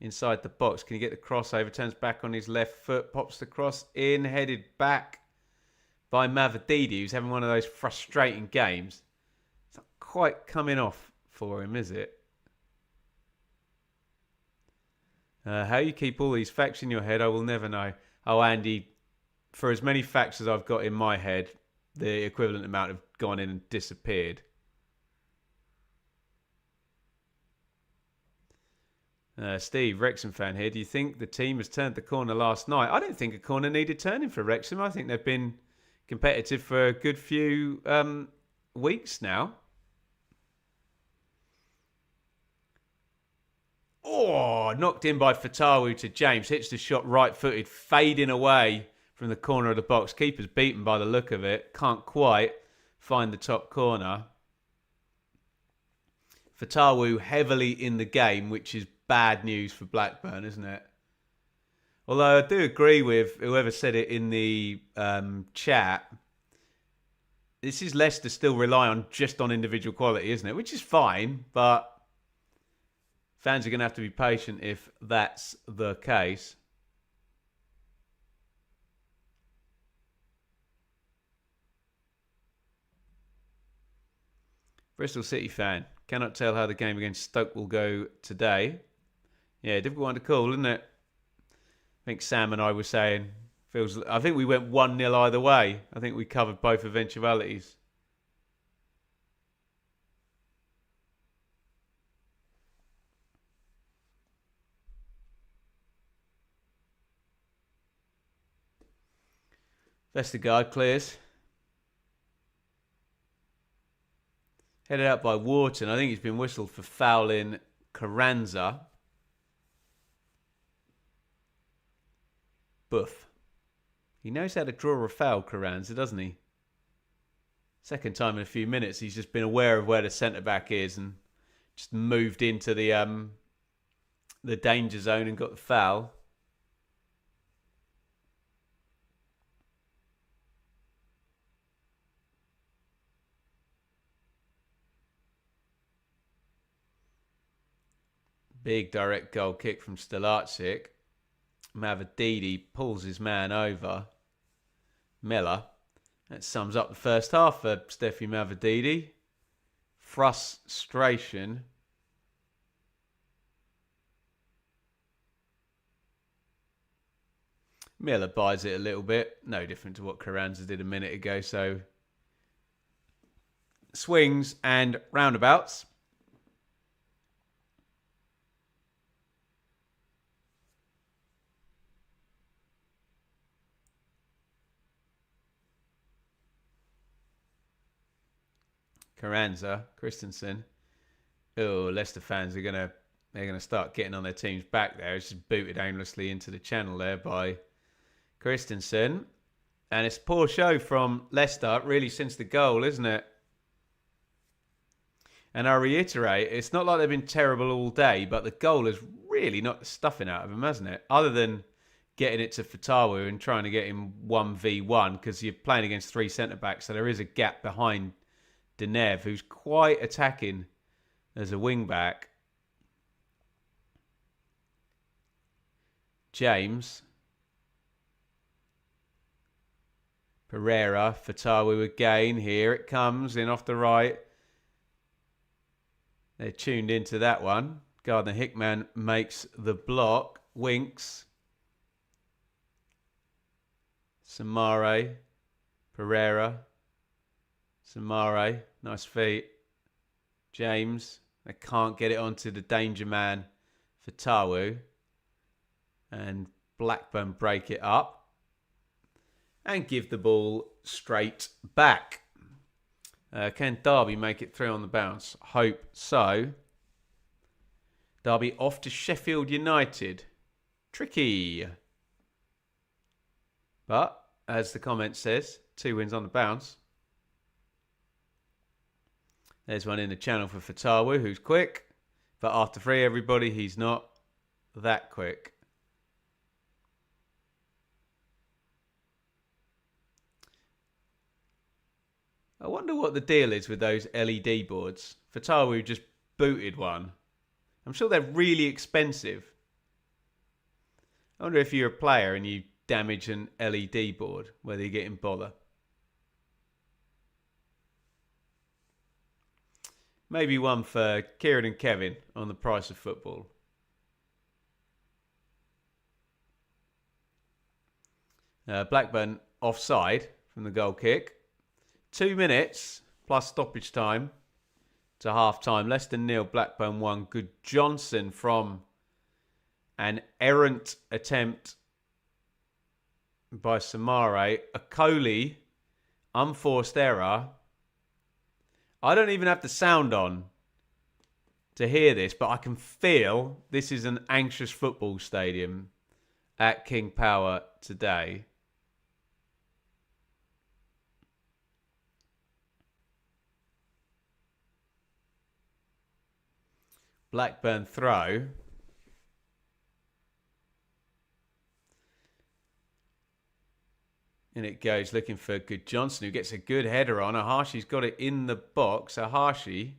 Inside the box. Can he get the crossover? Turns back on his left foot. Pops the cross in. Headed back by Mavadidi, who's having one of those frustrating games. It's not quite coming off for him, is it? How you keep all these facts in your head, I will never know. Oh, Andy, for as many facts as I've got in my head, the equivalent amount have gone in and disappeared. Steve, Wrexham fan here. Do you think the team has turned the corner last night? I don't think a corner needed turning for Wrexham. I think they've been competitive for a good few weeks now. Oh, knocked in by Fatawu to James. Hits the shot right-footed, fading away from the corner of the box. Keeper's beaten by the look of it. Can't quite find the top corner. Fatawu heavily in the game, which is bad news for Blackburn, isn't it? Although I do agree with whoever said it in the chat. This is Leicester still rely on just on individual quality, isn't it? Which is fine, but fans are going to have to be patient if that's the case. Bristol City fan. Cannot tell how the game against Stoke will go today. Yeah, difficult one to call, isn't it? I think Sam and I were saying, I think we went 1-0 either way. I think we covered both eventualities. Vestergaard clears. Headed out by Wharton. I think he's been whistled for fouling Carranza. Buff. He knows how to draw a foul, Carranza, doesn't he? Second time in a few minutes, he's just been aware of where the centre-back is and just moved into the danger zone and got the foul. Big direct goal kick from Stelacic. Mavadidi pulls his man over. Miller. That sums up the first half for Steffi Mavadidi. Frustration. Miller buys it a little bit. No different to what Carranza did a minute ago. So swings and roundabouts. Carranza, Christensen. Oh, Leicester fans are they're gonna start getting on their team's back there. It's just booted aimlessly into the channel there by Christensen. And it's poor show from Leicester, really, since the goal, isn't it? And I reiterate, it's not like they've been terrible all day, but the goal has really knocked the stuffing out of them, hasn't it? Other than getting it to Fatawu and trying to get him 1v1, because you're playing against 3 centre-backs, so there is a gap behind Denev, who's quite attacking as a wing-back. James. Pereira, Fatawu again. Here it comes, in off the right. They're tuned into that one. Gardner-Hickman makes the block. Winks. Samare. Pereira. Samare. Nice feet. James. They can't get it onto the danger man, Fatawu. And Blackburn break it up. And give the ball straight back. Can Derby make it through on the bounce? Hope so. Derby off to Sheffield United. Tricky. But, as the comment says, 2 wins on the bounce. There's one in the channel for Fatawu, who's quick. But after 3, everybody, he's not that quick. I wonder what the deal is with those LED boards. Fatawu just booted one. I'm sure they're really expensive. I wonder if you're a player and you damage an LED board, whether you get in bother. Maybe one for Kieran and Kevin on the price of football. Blackburn offside from the goal kick. 2 minutes plus stoppage time to half time. Leicester 0, Blackburn 1. Gudjohnsen from an errant attempt by Samare. Akoli, unforced error. I don't even have the sound on to hear this, but I can feel this is an anxious football stadium at King Power today. Blackburn throw. And it goes looking for Gudjohnsen, who gets a good header on. Ahashi's got it in the box. Ahashi.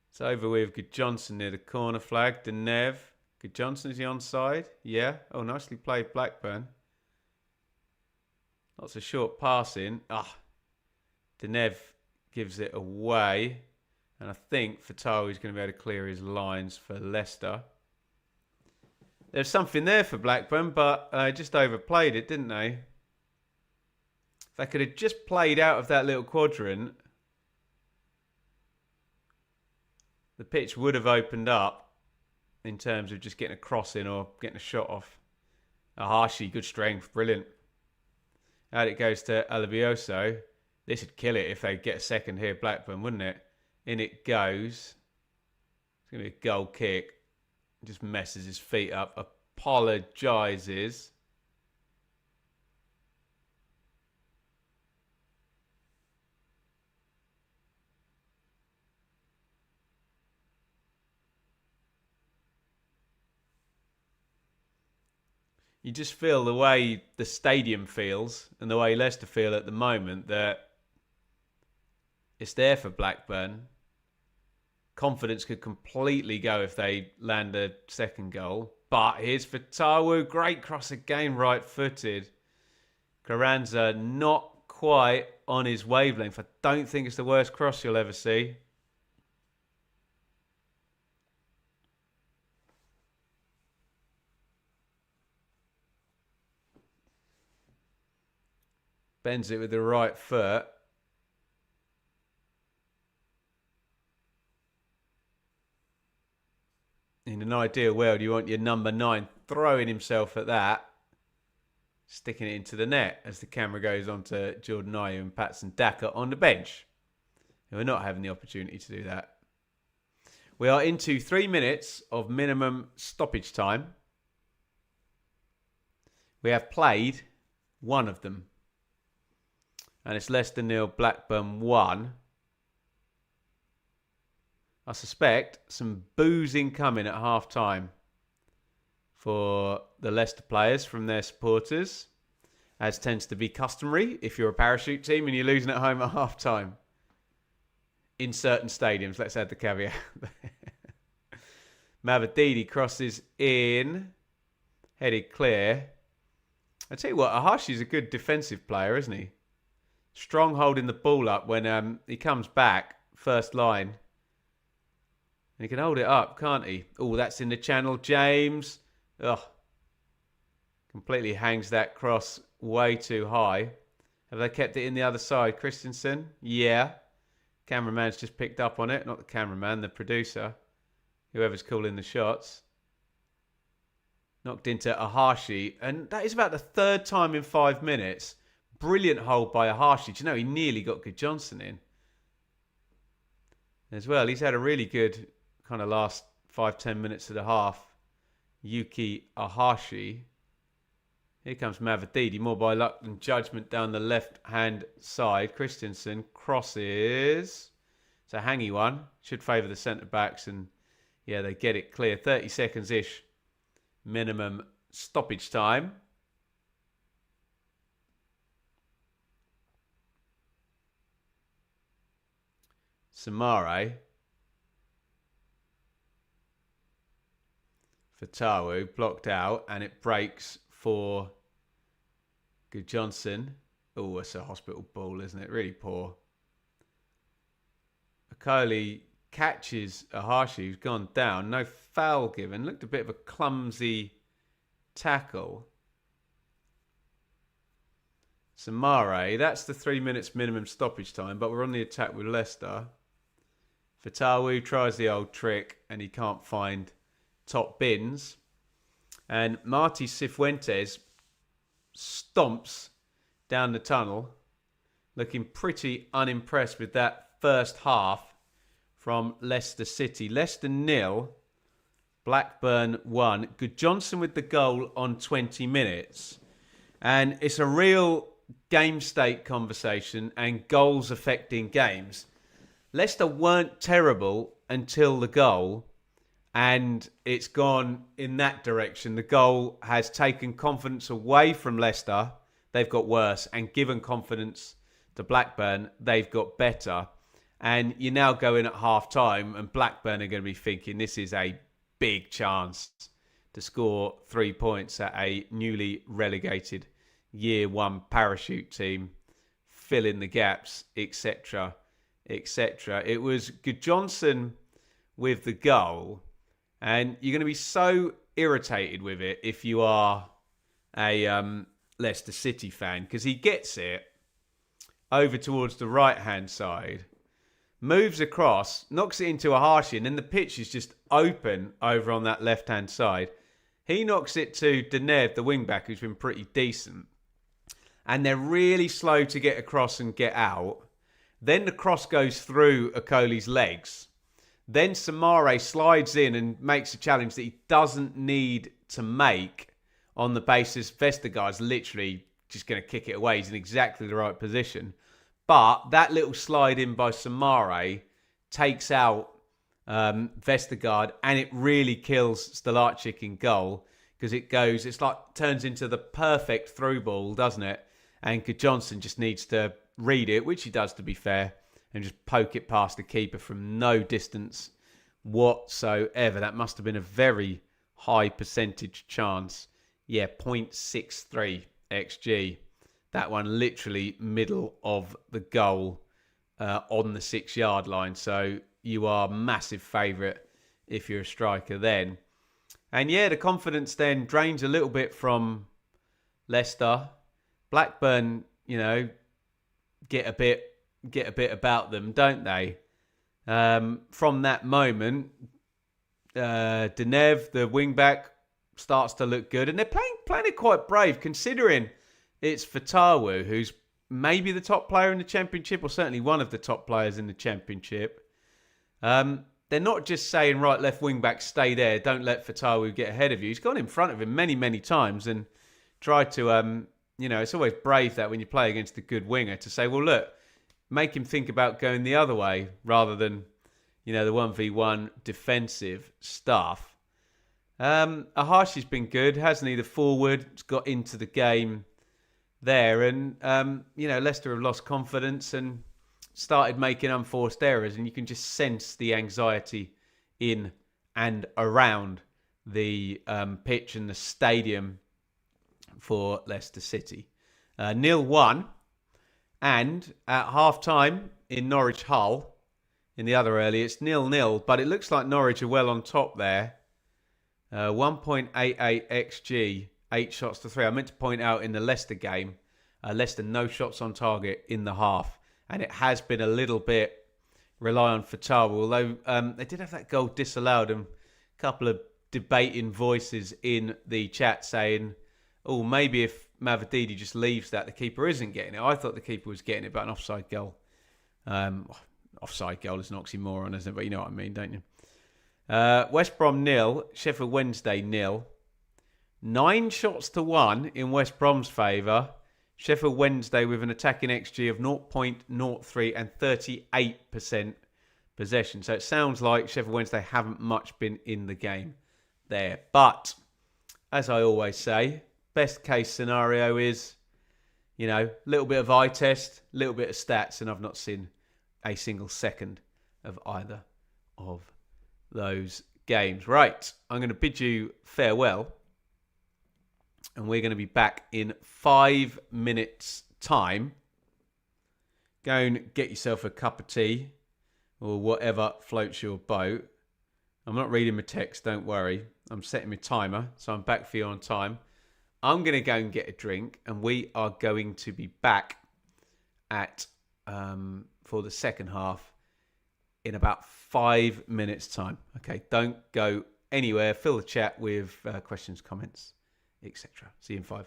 It's over with Gudjohnsen near the corner flag. Denev. Gudjohnsen, is he onside? Yeah. Oh, nicely played, Blackburn. Lots of short passing. Denev gives it away. And I think Fatawu is going to be able to clear his lines for Leicester. There's something there for Blackburn, but just overplayed it, didn't they? If they could have just played out of that little quadrant, the pitch would have opened up in terms of just getting a cross in or getting a shot off. Ahashi, good strength, brilliant. Out it goes to Alabioso. This would kill it if they get a second here, Blackburn, wouldn't it? In it goes. It's going to be a goal kick. Just messes his feet up. Apologises. You just feel the way the stadium feels and the way Leicester feel at the moment that it's there for Blackburn. Confidence could completely go if they land a second goal. But here's Fatawu. Great cross again, right-footed. Carranza not quite on his wavelength. I don't think it's the worst cross you'll ever see. Bends it with the right foot. In an ideal world, you want your number 9 throwing himself at that. sticking it into the net as the camera goes on to Jordan Ayew and Patson Daka on the bench, who are not having the opportunity to do that. We are into 3 minutes of minimum stoppage time. We have played one of them. And it's Leicester 0, Blackburn 1. I suspect some boozing coming at half-time for the Leicester players from their supporters, as tends to be customary if you're a parachute team and you're losing at home at half-time. In certain stadiums, let's add the caveat. Mavididi crosses in, headed clear. I tell you what, Ahashi's a good defensive player, isn't he? Strong holding the ball up when he comes back, first line. And he can hold it up, can't he? Oh, that's in the channel, James. Ugh. Completely hangs that cross way too high. Have they kept it in the other side? Christensen? Yeah. Cameraman's just picked up on it. Not the cameraman, the producer. Whoever's calling the shots. Knocked into Ahashi. And that is about the third time in 5 minutes. Brilliant hold by Ahashi. Do you know, he nearly got Gudjohnsen in. As well, he's had a really good kind of last 5-10 minutes of the half. Yuki Ahashi. Here comes Mavididi, more by luck than judgment down the left-hand side. Christensen crosses. It's a hangy one. Should favour the centre-backs, and yeah, they get it clear. 30 seconds-ish minimum stoppage time. Samare. Fatawu blocked out, and it breaks for Gudjohnsen. Oh, it's a hospital ball, isn't it? Really poor. Okoli catches Ahashi, who's gone down. No foul given. Looked a bit of a clumsy tackle. Samare, that's the 3 minutes minimum stoppage time, but we're on the attack with Leicester. Fatawu tries the old trick, and he can't find top bins. And Marty Cifuentes stomps down the tunnel, looking pretty unimpressed with that first half from Leicester City. Leicester 0, Blackburn 1. Gudjohnsen with the goal on 20 minutes. And it's a real game state conversation and goals affecting games. Leicester weren't terrible until the goal, and it's gone in that direction. The goal has taken confidence away from Leicester. They've got worse, and given confidence to Blackburn, they've got better. And you're now going at half-time, and Blackburn are going to be thinking this is a big chance to score 3 points at a newly relegated Year 1 parachute team, fill in the gaps, etc., etc. It was Gudjohnsen with the goal, and you're going to be so irritated with it if you are a Leicester City fan, because he gets it over towards the right-hand side, moves across, knocks it into Ahashi, and then the pitch is just open over on that left-hand side. He knocks it to Denev, the wing-back, who's been pretty decent. And they're really slow to get across and get out. Then the cross goes through Okoli's legs. Then Samare slides in and makes a challenge that he doesn't need to make, on the basis Vestergaard's literally just going to kick it away. He's in exactly the right position. But that little slide in by Samare takes out Vestergaard, and it really kills Stalacic in goal, because it's like turns into the perfect through ball, doesn't it? And Gudjohnsen just needs to read it, which he does, to be fair, and just poke it past the keeper from no distance whatsoever. That must have been a very high percentage chance. Yeah, 0.63 XG. That one literally middle of the goal on the 6-yard line. So you are massive favourite if you're a striker then. And yeah, the confidence then drains a little bit from Leicester. Blackburn, get a bit about them, don't they? From that moment, Denev, the wing-back, starts to look good. And they're playing it quite brave, considering It's Fatawu, who's maybe the top player in the Championship, or certainly one of the top players in the Championship. They're not just saying, right, left wing back, stay there. Don't let Fatawu get ahead of you. He's gone in front of him many, many times and tried to, it's always brave that when you play against a good winger to say, well, look, make him think about going the other way rather than, the 1v1 defensive stuff. Ahashi's been good, hasn't he? The forward has got into the game there. And, Leicester have lost confidence and started making unforced errors, and you can just sense the anxiety in and around the pitch and the stadium for Leicester City. 0-1, and at half-time in Norwich Hull, in the other early, it's 0-0, but it looks like Norwich are well on top there. 1.88 XG, 8 shots to 3. I meant to point out in the Leicester game, Leicester no shots on target in the half. And it has been a little bit rely on Fatawu, although they did have that goal disallowed, and a couple of debating voices in the chat saying, oh, maybe if Mavididi just leaves that, the keeper isn't getting it. I thought the keeper was getting it, but an offside goal. Offside goal is an oxymoron, isn't it? But you know what I mean, don't you? West Brom 0, Sheffield Wednesday 0. 9 shots to 1 in West Brom's favour. Sheffield Wednesday with an attacking XG of 0.03 and 38% possession. So it sounds like Sheffield Wednesday haven't much been in the game there. But, as I always say, best case scenario is, a little bit of eye test, a little bit of stats, and I've not seen a single second of either of those games. Right, I'm going to bid you farewell. And we're going to be back in 5 minutes' time. Go and get yourself a cup of tea or whatever floats your boat. I'm not reading my text, don't worry. I'm setting my timer, so I'm back for you on time. I'm going to go and get a drink, and we are going to be back at for the second half in about 5 minutes' time. Okay, don't go anywhere. Fill the chat with questions, comments, etc. See you in 5.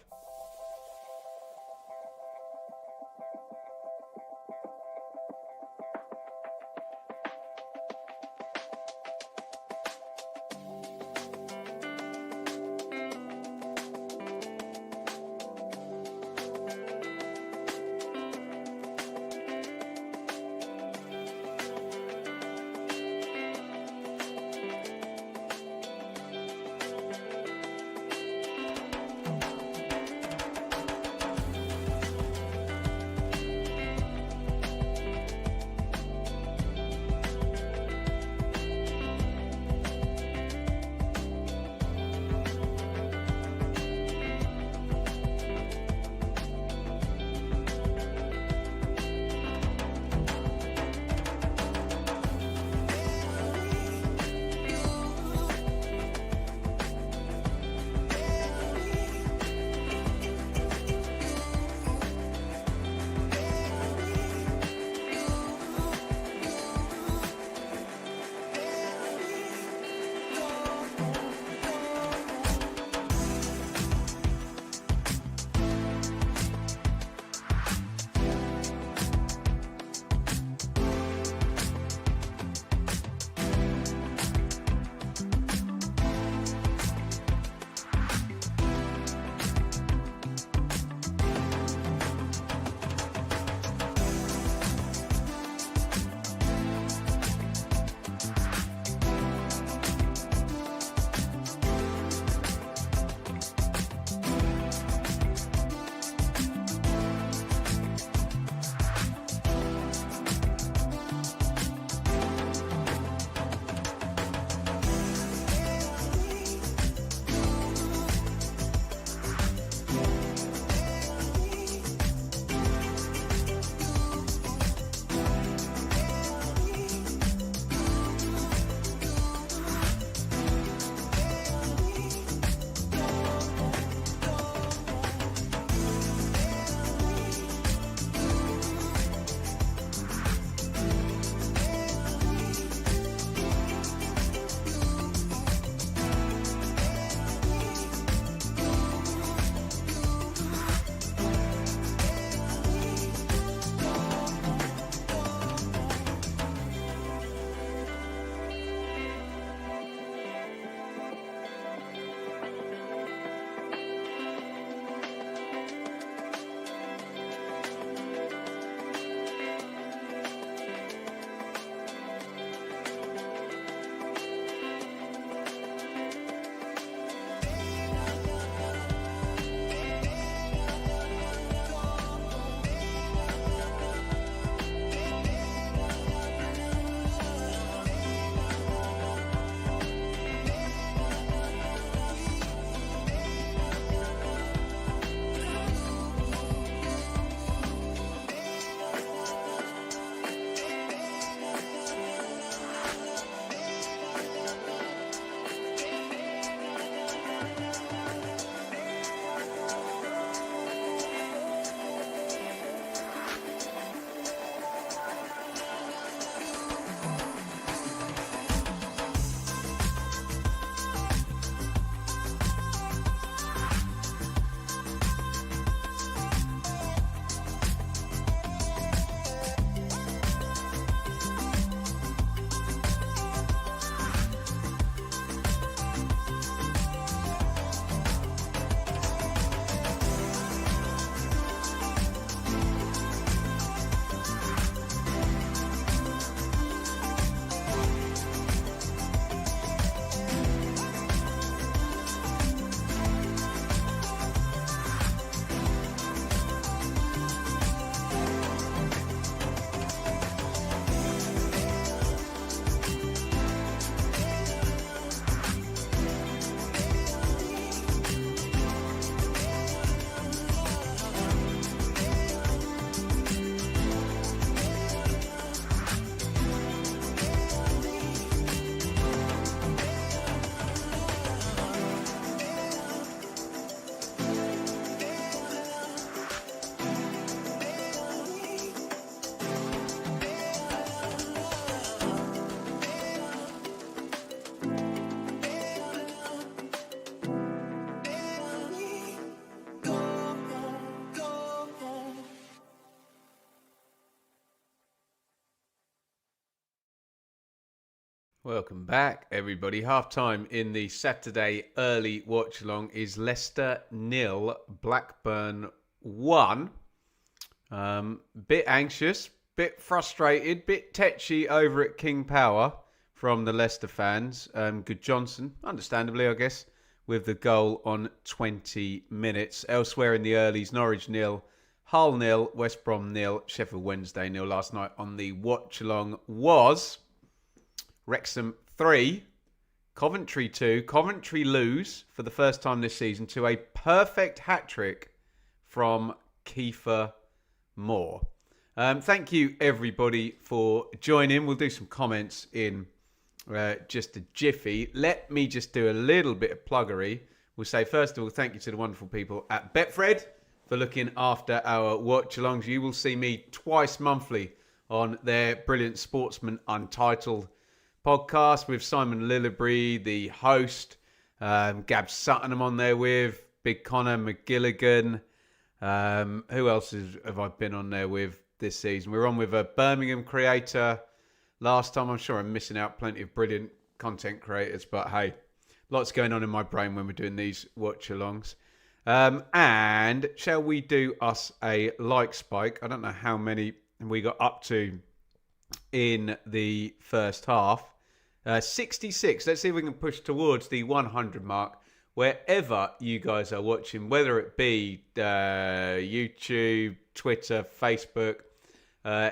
Welcome back, everybody. Half time in the Saturday early watch along is Leicester 0, Blackburn 1. Bit anxious, bit frustrated, bit tetchy over at King Power from the Leicester fans. Gudjohnsen, understandably, I guess, with the goal on 20 minutes. Elsewhere in the earlies, Norwich 0, Hull 0, West Brom 0, Sheffield Wednesday 0. Last night on the watch along was Wrexham 3, Coventry 2. Coventry lose for the first time this season to a perfect hat-trick from Kiefer Moore. Thank you, everybody, for joining. We'll do some comments in just a jiffy. Let me just do a little bit of pluggery. We'll say, first of all, thank you to the wonderful people at Betfred for looking after our watch-alongs. You will see me twice monthly on their brilliant Sportsman Untitled podcast with Simon Lillibury, the host. Gab Sutton I'm on there with. Big Connor McGilligan. Who else have I been on there with this season? We're on with a Birmingham creator last time. I'm sure I'm missing out plenty of brilliant content creators, but hey, lots going on in my brain when we're doing these watch-alongs. And shall we do us a like spike? I don't know how many we got up to in the first half. 66. Let's see if we can push towards the 100 mark wherever you guys are watching, whether it be YouTube, Twitter, Facebook.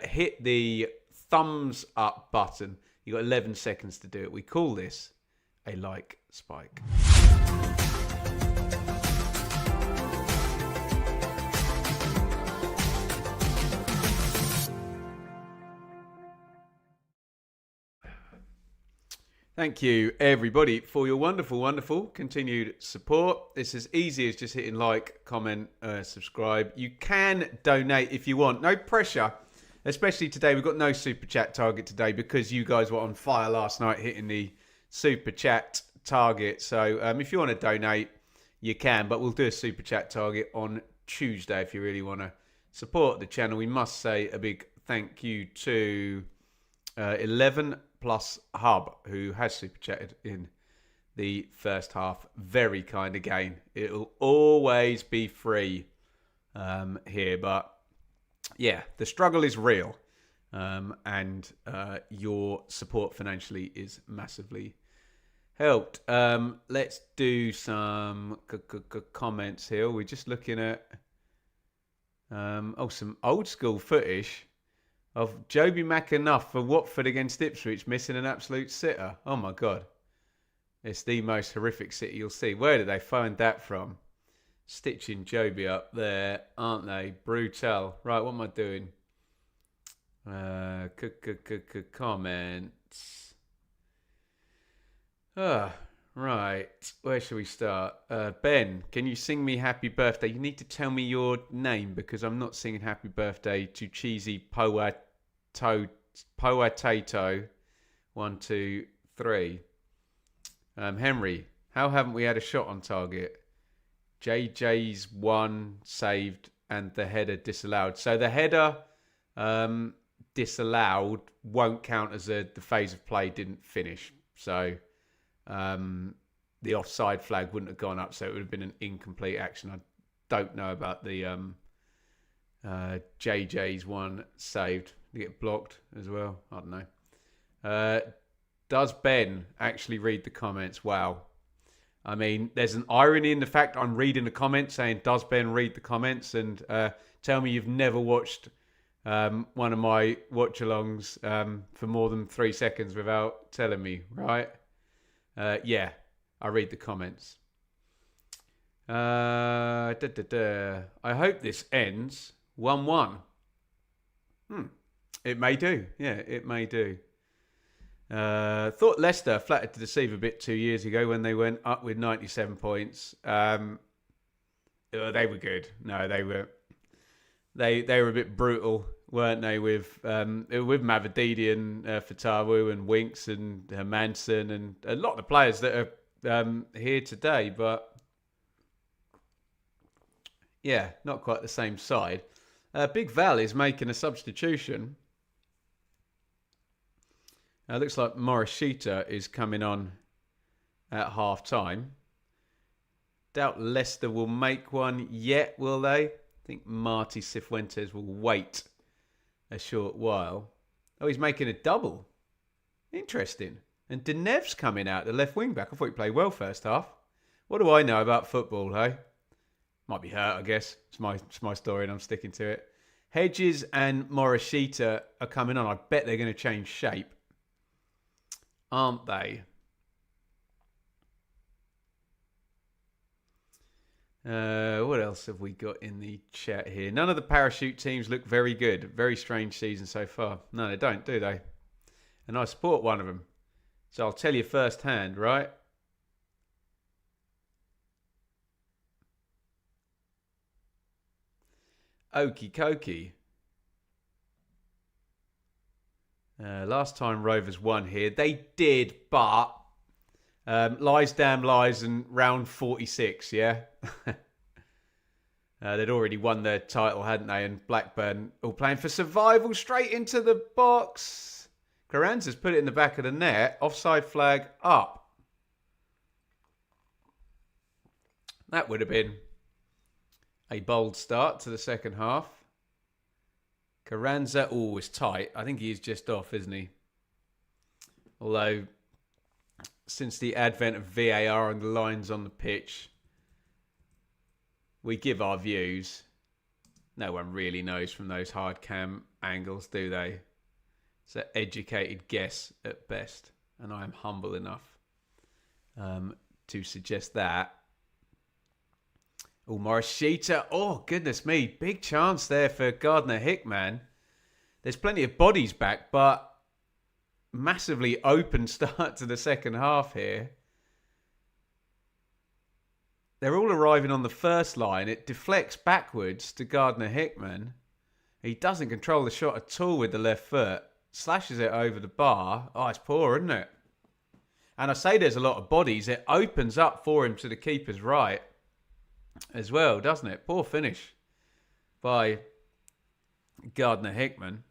Hit the thumbs up button. You got 11 seconds to do it. We call this a like spike. Thank you, everybody, for your wonderful, wonderful continued support. It's as easy as just hitting like, comment, subscribe. You can donate if you want. No pressure, especially today. We've got no super chat target today because you guys were on fire last night hitting the super chat target. So if you want to donate, you can. But we'll do a super chat target on Tuesday if you really want to support the channel. We must say a big thank you to 11 Plus Hub, who has super chatted in the first half. Very kind again. It'll always be free here, but yeah, the struggle is real, and your support financially is massively helped. Let's do some comments here. We're just looking at some old school footage of Joby McAnuff for Watford against Ipswich missing an absolute sitter. Oh my God. It's the most horrific sitter you'll see. Where did they find that from? Stitching Joby up there, aren't they? Brutal. Right, what am I doing? Comments. Right. Where shall we start? Ben, can you sing me happy birthday? You need to tell me your name because I'm not singing happy birthday to cheesy Poatato. 1, 2, 3. Henry, how haven't we had a shot on target? JJ's one saved and the header disallowed. So the header disallowed won't count as the phase of play didn't finish. So the offside flag wouldn't have gone up, so it would have been an incomplete action. I don't know about the JJ's one saved. Did it get blocked as well? I don't know. Does Ben actually read the comments? Wow. I mean, there's an irony in the fact I'm reading the comments saying, does Ben read the comments? And tell me you've never watched one of my watch-alongs for more than 3 seconds without telling me, right? Yeah, I read the comments. I hope this ends 1-1. It may do. Yeah, it may do. Thought Leicester flattered to deceive a bit 2 years ago when they went up with 97 points. They were good. No, they were a bit brutal, weren't they? With Mavididi and Fatawu and Winks and Manson and a lot of the players that are here today, but yeah, not quite the same side. Big Val is making a substitution. Looks like Morishita is coming on at half time. Doubt Leicester will make one yet, will they? I think Marty Cifuentes will wait a short while. Oh, he's making a double. Interesting. And Denev's coming out, the left wing back. I thought he played well first half. What do I know about football, hey? Might be hurt, I guess. It's my story and I'm sticking to it. Hedges and Morishita are coming on. I bet they're going to change shape. Aren't they? What else have we got in the chat here? None of the parachute teams look very good. Very strange season so far. No, they don't, do they? And I support one of them. So I'll tell you firsthand, right? Okie dokie. Last time Rovers won here. They did, but lies damn lies and round 46, yeah? They'd already won their title, hadn't they? And Blackburn all playing for survival straight into the box. Carranza's put it in the back of the net. Offside flag up. That would have been a bold start to the second half. Carranza, is tight. I think he's just off, isn't he? Although, since the advent of VAR and the lines on the pitch, we give our views. No one really knows from those hard cam angles, do they? It's an educated guess at best. And I am humble enough to suggest that. Oh, Morishita. Oh, goodness me. Big chance there for Gardner Hickman. There's plenty of bodies back, but massively open start to the second half here. They're all arriving on the first line. It deflects backwards to Gardner Hickman. He doesn't control the shot at all with the left foot. Slashes it over the bar. Oh, it's poor, isn't it? And I say there's a lot of bodies. It opens up for him to the keeper's right as well, doesn't it? Poor finish by Gardner Hickman.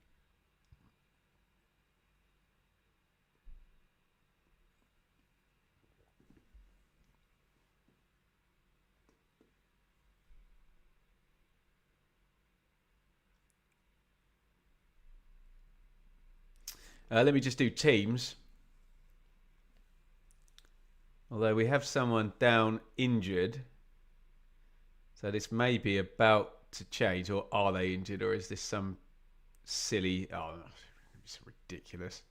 Let me just do teams. Although we have someone down injured. So this may be about to change. Or are they injured? Or is this some silly... Oh, it's ridiculous.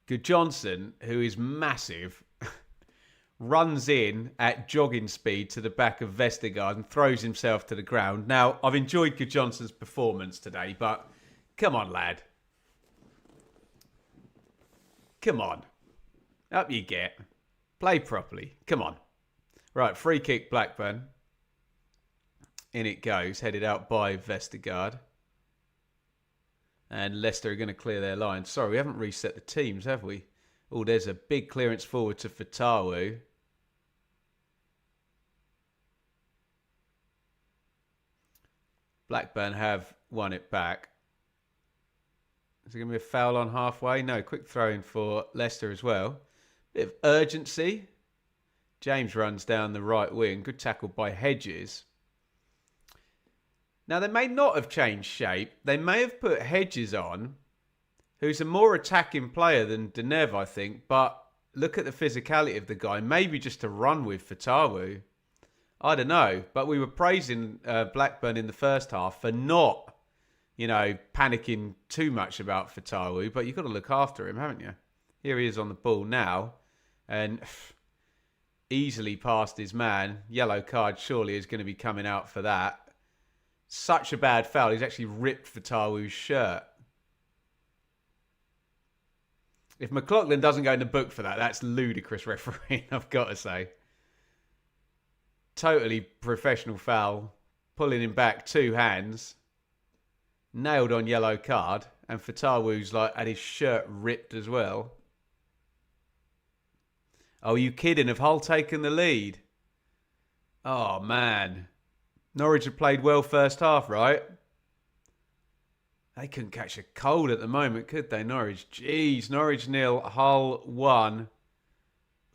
Gudjohnsen, who is massive... runs in at jogging speed to the back of Vestergaard and throws himself to the ground. Now, I've enjoyed Gudjohnsen's performance today, but come on, lad. Come on. Up you get. Play properly. Come on. Right, free kick Blackburn. In it goes, headed out by Vestergaard. And Leicester are going to clear their line. Sorry, we haven't reset the teams, have we? Oh, there's a big clearance forward to Fatawu. Blackburn have won it back. Is there going to be a foul on halfway? No, quick throw in for Leicester as well. Bit of urgency. James runs down the right wing. Good tackle by Hedges. Now, they may not have changed shape. They may have put Hedges on, who's a more attacking player than Denev, I think. But look at the physicality of the guy. Maybe just to run with Fatawu. I don't know. But we were praising Blackburn in the first half for not, panicking too much about Fatawu. But you've got to look after him, haven't you? Here he is on the ball now. And easily past his man. Yellow card surely is going to be coming out for that. Such a bad foul. He's actually ripped Fatawu's shirt. If McLaughlin doesn't go in the book for that, that's ludicrous refereeing, I've got to say. Totally professional foul. Pulling him back 2 hands. Nailed on yellow card. And Fatawu's had his shirt ripped as well. Oh, are you kidding? Have Hull taken the lead? Oh, man. Norwich have played well first half, right? They couldn't catch a cold at the moment, could they, Norwich? Jeez, Norwich 0, Hull 1.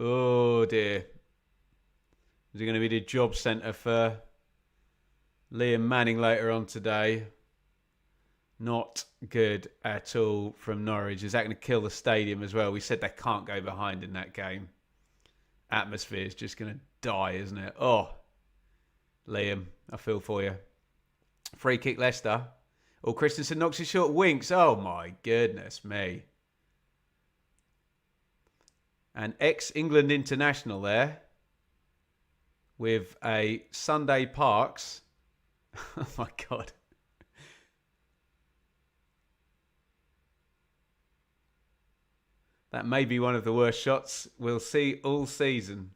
Oh, dear. Is it going to be the job centre for Liam Manning later on today? Not good at all from Norwich. Is that going to kill the stadium as well? We said they can't go behind in that game. Atmosphere is just going to die, isn't it? Oh, Liam, I feel for you. Free kick Leicester. Oh, Christensen knocks it short. Winks. Oh, my goodness me. An ex-England international there with a Sunday Parks. Oh, my God. That may be one of the worst shots we'll see all season.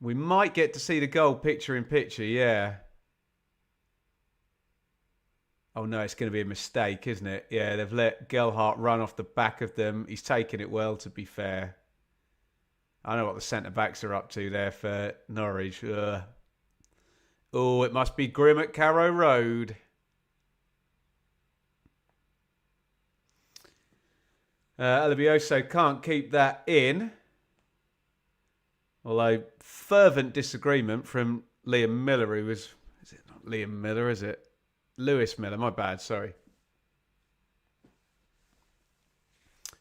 We might get to see the goal picture in picture, yeah. Oh no, it's going to be a mistake, isn't it? Yeah, they've let Gelhardt run off the back of them. He's taken it well, to be fair. I know what the centre-backs are up to there for Norwich. Oh, it must be grim at Carrow Road. Alabioso can't keep that in. Although, fervent disagreement from Liam Miller, who was... Is it not Liam Miller, is it? Lewis Miller, my bad, sorry.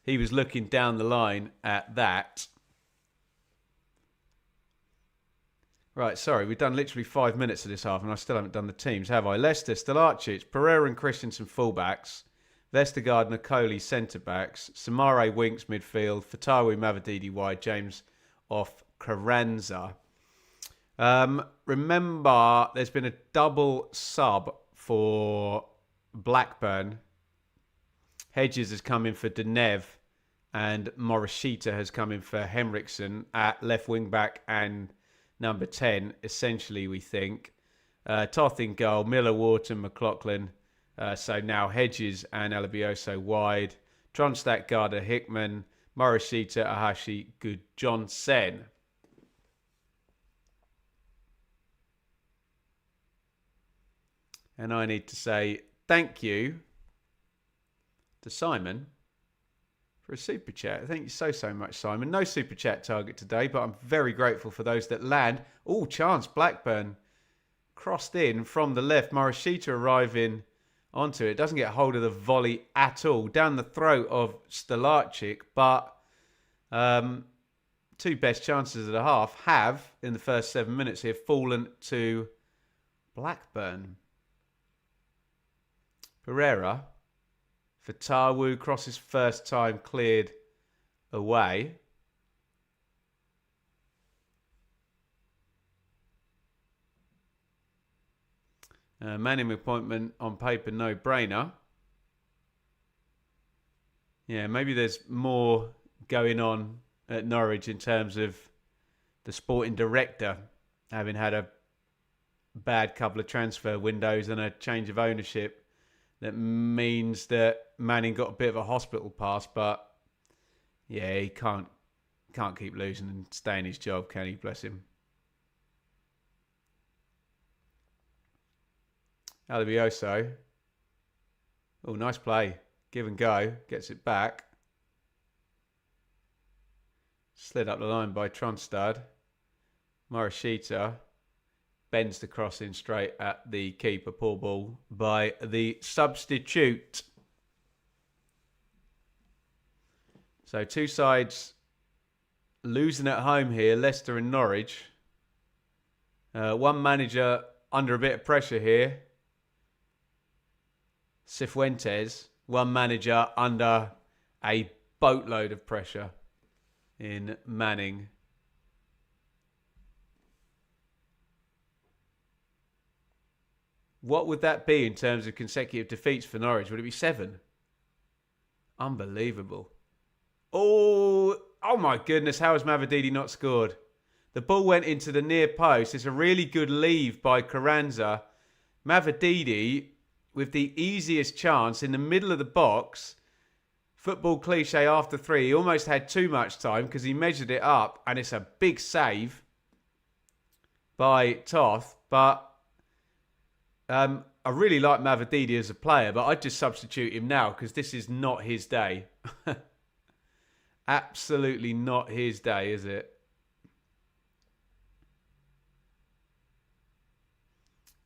He was looking down the line at that. Right, sorry, we've done literally 5 minutes of this half and I still haven't done the teams, have I? Leicester, Stelarcic, Pereira and Christensen fullbacks, Vestergaard and Okoli centre-backs, Samare Winks midfield, Fatawi Mavadidi wide, James off Carranza. Remember, there's been a double sub for Blackburn. Hedges has come in for Denev and Morishita has come in for Henriksen at left wing back and number 10, essentially, we think. Toth in goal, Miller, Wharton, McLaughlin. So now Hedges and Alabioso wide. Tronstadt, Garda, Hickman, Morishita, Ahashi, Gudjohnsen. And I need to say thank you to Simon for a super chat. Thank you so much, Simon. No super chat target today, but I'm very grateful for those that land. Oh, chance. Blackburn crossed in from the left. Morishita arriving onto it. Doesn't get hold of the volley at all. Down the throat of Stelarcic, but two best chances of the half have, in the first 7 minutes here, fallen to Blackburn. Pereira. Fatawu crosses first time cleared away. Manning appointment on paper, no brainer. Yeah, maybe there's more going on at Norwich in terms of the sporting director having had a bad couple of transfer windows and a change of ownership. That means that Manning got a bit of a hospital pass, but yeah, he can't keep losing and stay in his job, can he? Bless him. Alabioso. Oh, nice play. Give and go. Gets it back. Slid up the line by Tronstad. Morishita bends the cross in straight at the keeper. Poor ball by the substitute. So two sides losing at home here, Leicester and Norwich. One manager under a bit of pressure here. Cifuentes. One manager under a boatload of pressure in Manning. What would that be in terms of consecutive defeats for Norwich? Would it be 7? Unbelievable. Oh my goodness. How has Mavadidi not scored? The ball went into the near post. It's a really good leave by Carranza. Mavadidi with the easiest chance in the middle of the box. Football cliche after 3. He almost had too much time because he measured it up and it's a big save. by Toth, but I really like Mavididi as a player, but I'd just substitute him now because this is not his day. Absolutely not his day, is it?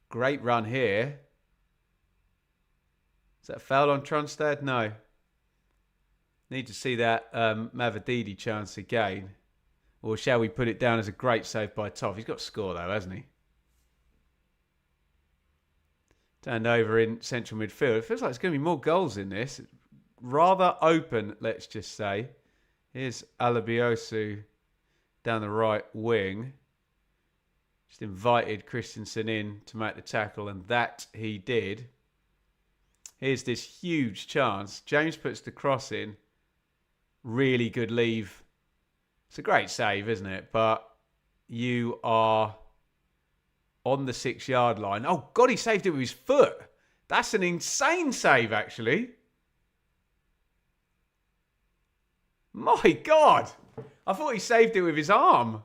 Great run here. Is that a foul on Tronstad? No. Need to see that Mavididi chance again. Or shall we put it down as a great save by Toff? He's got to score though, hasn't he? Turned over in central midfield. It feels like there's going to be more goals in this. Rather open, let's just say. Here's Alabiosu down the right wing. Just invited Christensen in to make the tackle, and that he did. Here's this huge chance. James puts the cross in. Really good leave. It's a great save, isn't it? But you are on the 6-yard line. Oh, God, he saved it with his foot. That's an insane save, actually. My God. I thought he saved it with his arm.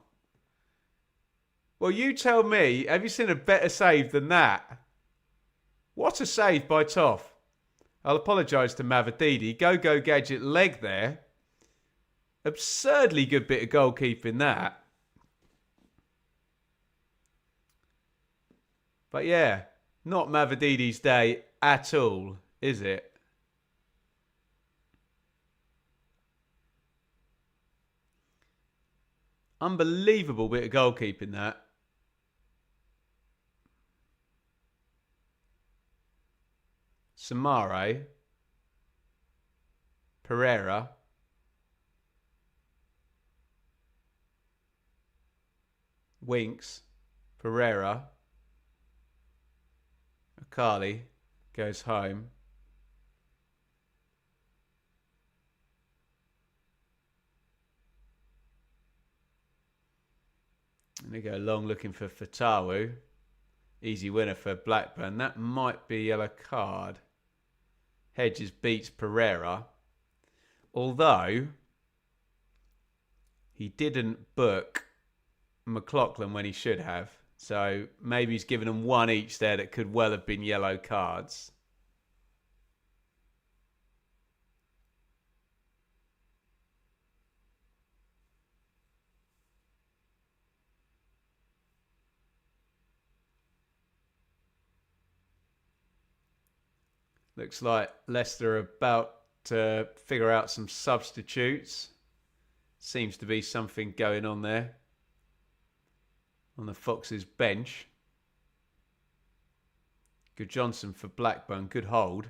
Well, you tell me, have you seen a better save than that? What a save by Toff. I'll apologise to Mavididi. Go Gadget leg there. Absurdly good bit of goalkeeping that. But yeah, not Mavididi's day at all, is it? Unbelievable bit of goalkeeping that. Samare. Pereira. Winks. Pereira. Akali goes home. And they go long looking for Fatawu. Easy winner for Blackburn. That might be a yellow card. Hedges beats Pereira. Although he didn't book McLaughlin when he should have. So maybe he's given them one each there that could well have been yellow cards. Looks like Leicester are about to figure out some substitutes. Seems to be something going on there on the Foxes bench. Gudjohnsen for Blackburn. Good hold.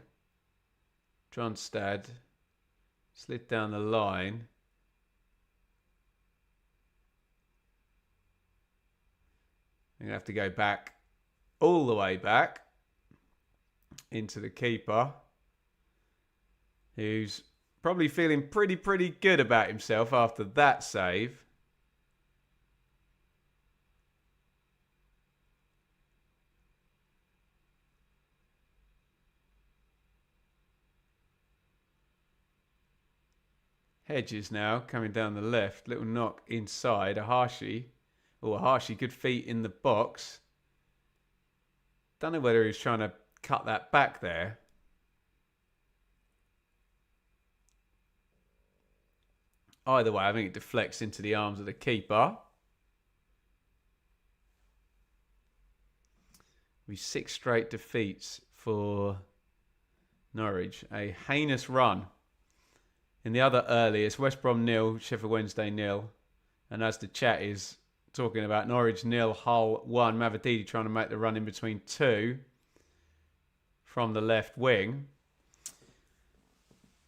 Tronstad slid down the line. I'm going to have to go back, all the way back, into the keeper, who's probably feeling pretty good about himself after that save. Hedges now coming down the left. Little knock inside. Ahashi. Oh, Ahashi, good feet in the box. Don't know whether he was trying to cut that back there. Either way, I think it deflects into the arms of the keeper. With 6 straight defeats for Norwich. A heinous run. In the other earliest, West Brom 0, Sheffield Wednesday 0. And as the chat is talking about, Norwich 0, Hull 1. Mavididi trying to make the run in between 2 from the left wing.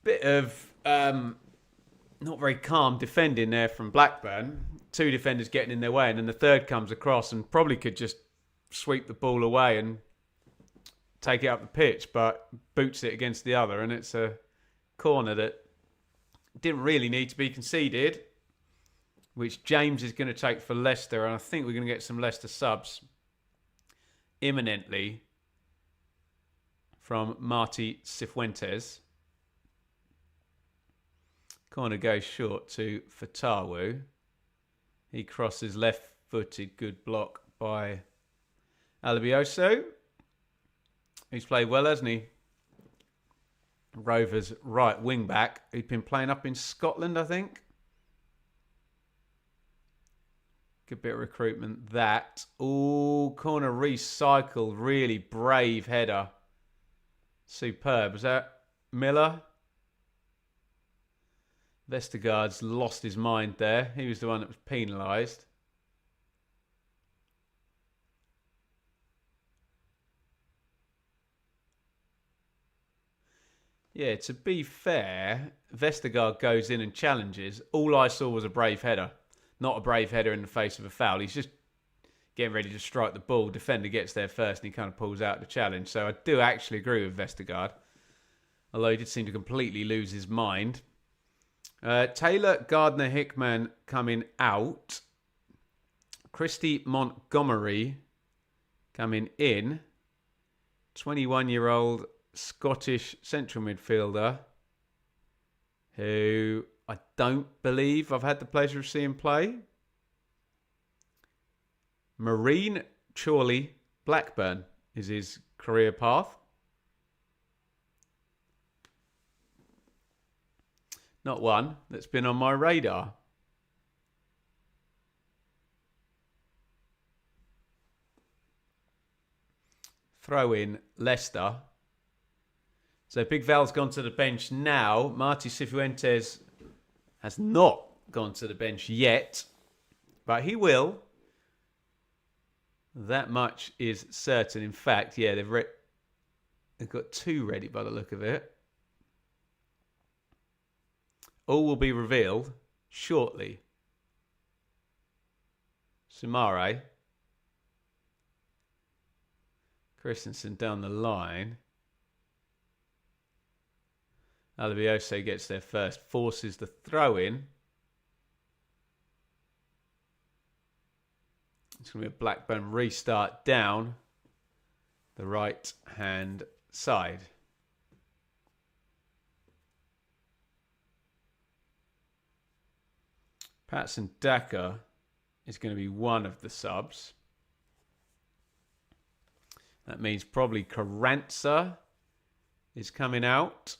Bit of not very calm defending there from Blackburn. 2 defenders getting in their way, and then the third comes across and probably could just sweep the ball away and take it up the pitch, but boots it against the other, and it's a corner that didn't really need to be conceded, which James is going to take for Leicester, and I think we're going to get some Leicester subs imminently from Marti Cifuentes. Corner goes short to Fatawu. He crosses left-footed, good block by Alabioso, who's played well, hasn't he? Rovers right wing back, who'd been playing up in Scotland, I think. Good bit of recruitment, that. Ooh, corner recycled. Really brave header. Superb. Was that Miller? Vestergaard's lost his mind there. He was the one that was penalised. Yeah, to be fair, Vestergaard goes in and challenges. All I saw was a brave header. Not a brave header in the face of a foul. He's just getting ready to strike the ball. Defender gets there first and he kind of pulls out the challenge. So I do actually agree with Vestergaard. Although he did seem to completely lose his mind. Taylor, Gardner, Hickman coming out. Christy Montgomery coming in. 21-year-old Scottish central midfielder who I don't believe I've had the pleasure of seeing play. Marine Chorley Blackburn is his career path. Not one that's been on my radar. Throw in Leicester. So Big Val's gone to the bench now. Marty Cifuentes has not gone to the bench yet, but he will. That much is certain. In fact, yeah, they've got two ready by the look of it. All will be revealed shortly. Sumare. Christensen down the line. Alabioso gets there first, forces the throw in. It's going to be a Blackburn restart down the right-hand side. Patson Daka is going to be one of the subs. That means probably Carranza is coming out.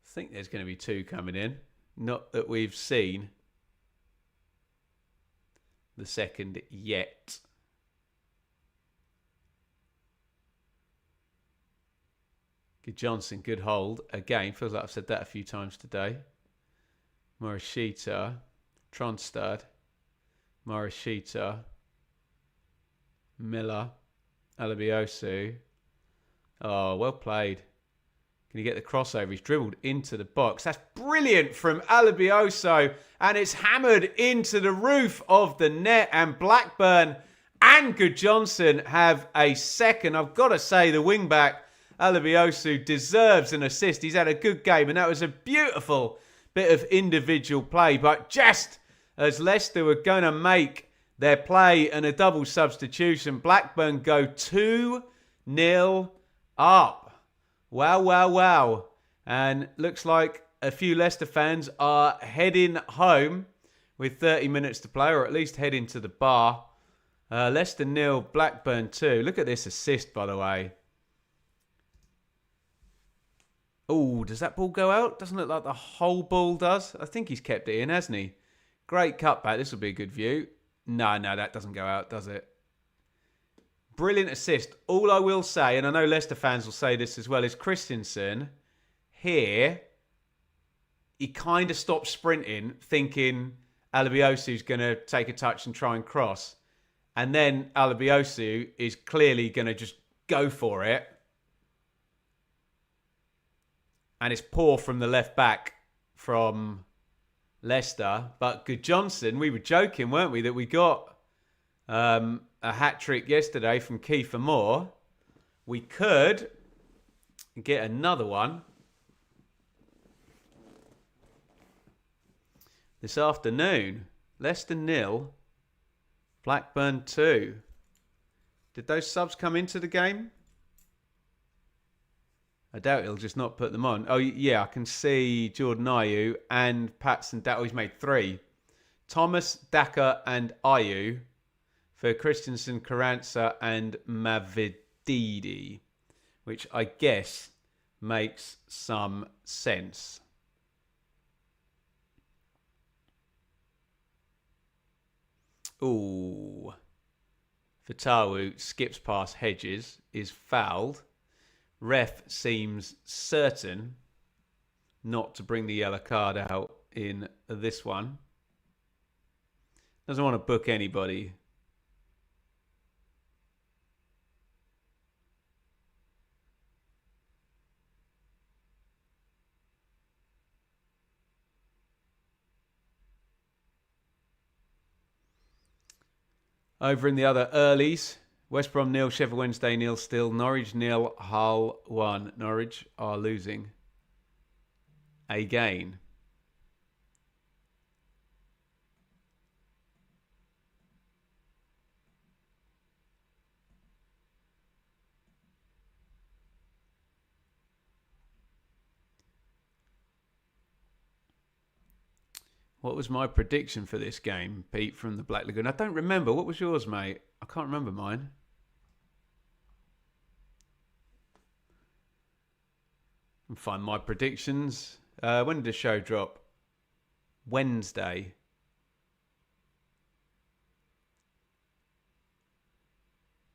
I think there's going to be two coming in. Not that we've seen the second yet. Gudjohnsen, good hold. Again, feels like I've said that a few times today. Morishita, Tronstad, Morishita, Miller, Alabiosu. Oh, well played. Can he get the crossover? He's dribbled into the box. That's brilliant from Alabioso. And it's hammered into the roof of the net. And Blackburn and Gudjohnsen have a second. I've got to say, the wing-back, Alabioso, deserves an assist. He's had a good game. And that was a beautiful bit of individual play. But just as Leicester were going to make their play and a double substitution, Blackburn go 2-0 up. Wow, wow, wow. And looks like a few Leicester fans are heading home with 30 minutes to play, or at least heading to the bar. Leicester 0, Blackburn 2. Look at this assist, by the way. Oh, does that ball go out? Doesn't look like the whole ball does. I think he's kept it in, hasn't he? Great cutback. This will be a good view. No, that doesn't go out, does it? Brilliant assist. All I will say, and I know Leicester fans will say this as well, is Christensen here, he kind of stopped sprinting, thinking Alabiosu's going to take a touch and try and cross. And then Alabiosu is clearly going to just go for it. And it's poor from the left back from Leicester. But Gudjohnsen, we were joking, weren't we, that we got a hat-trick yesterday from Kiefer Moore. We could get another one this afternoon. Leicester 0, Blackburn 2. Did those subs come into the game? I doubt he'll just not put them on. Oh, yeah, I can see Jordan Ayew and Patson Daka. Oh, he's made 3. Thomas, Daka and Ayew for Christensen, Carranza and Mavididi, which I guess makes some sense. Ooh. Fatawu skips past Hedges, is fouled. Ref seems certain not to bring the yellow card out in this one. Doesn't want to book anybody. Over in the other earlies, West Brom 0, Sheffield Wednesday 0 still, Norwich 0, Hull 1. Norwich are losing again. What was my prediction for this game, Pete, from the Black Lagoon? I don't remember. What was yours, mate? I can't remember mine. And find my predictions. When did the show drop? Wednesday.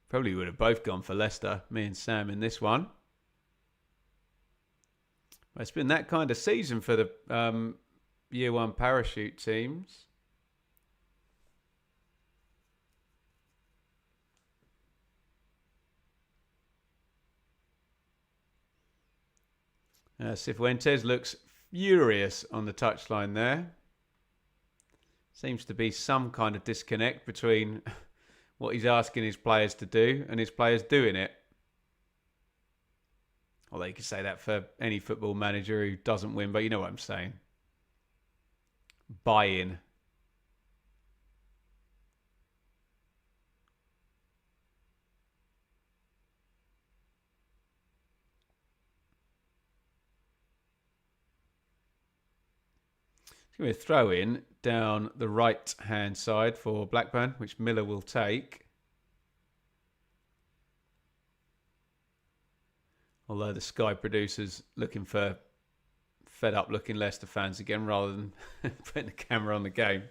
Probably would have both gone for Leicester, me and Sam, in this one. It's been that kind of season for the Year 1 parachute teams. Cifuentes looks furious on the touchline there. Seems to be some kind of disconnect between what he's asking his players to do and his players doing it. Although you could say that for any football manager who doesn't win, but you know what I'm saying. Buy-in. It's going to be a throw in down the right hand side for Blackburn, which Miller will take. Although the Sky producers looking for fed up looking Leicester fans again rather than putting the camera on the game.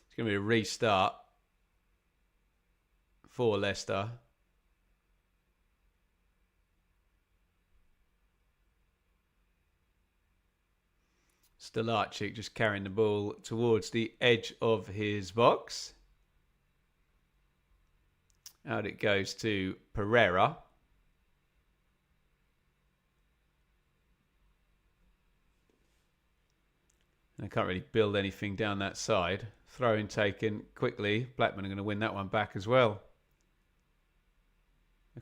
It's going to be a restart for Leicester. Stolarczyk just carrying the ball towards the edge of his box. Out it goes to Pereira. And I can't really build anything down that side. Throw in taken quickly. Blackburn are going to win that one back as well.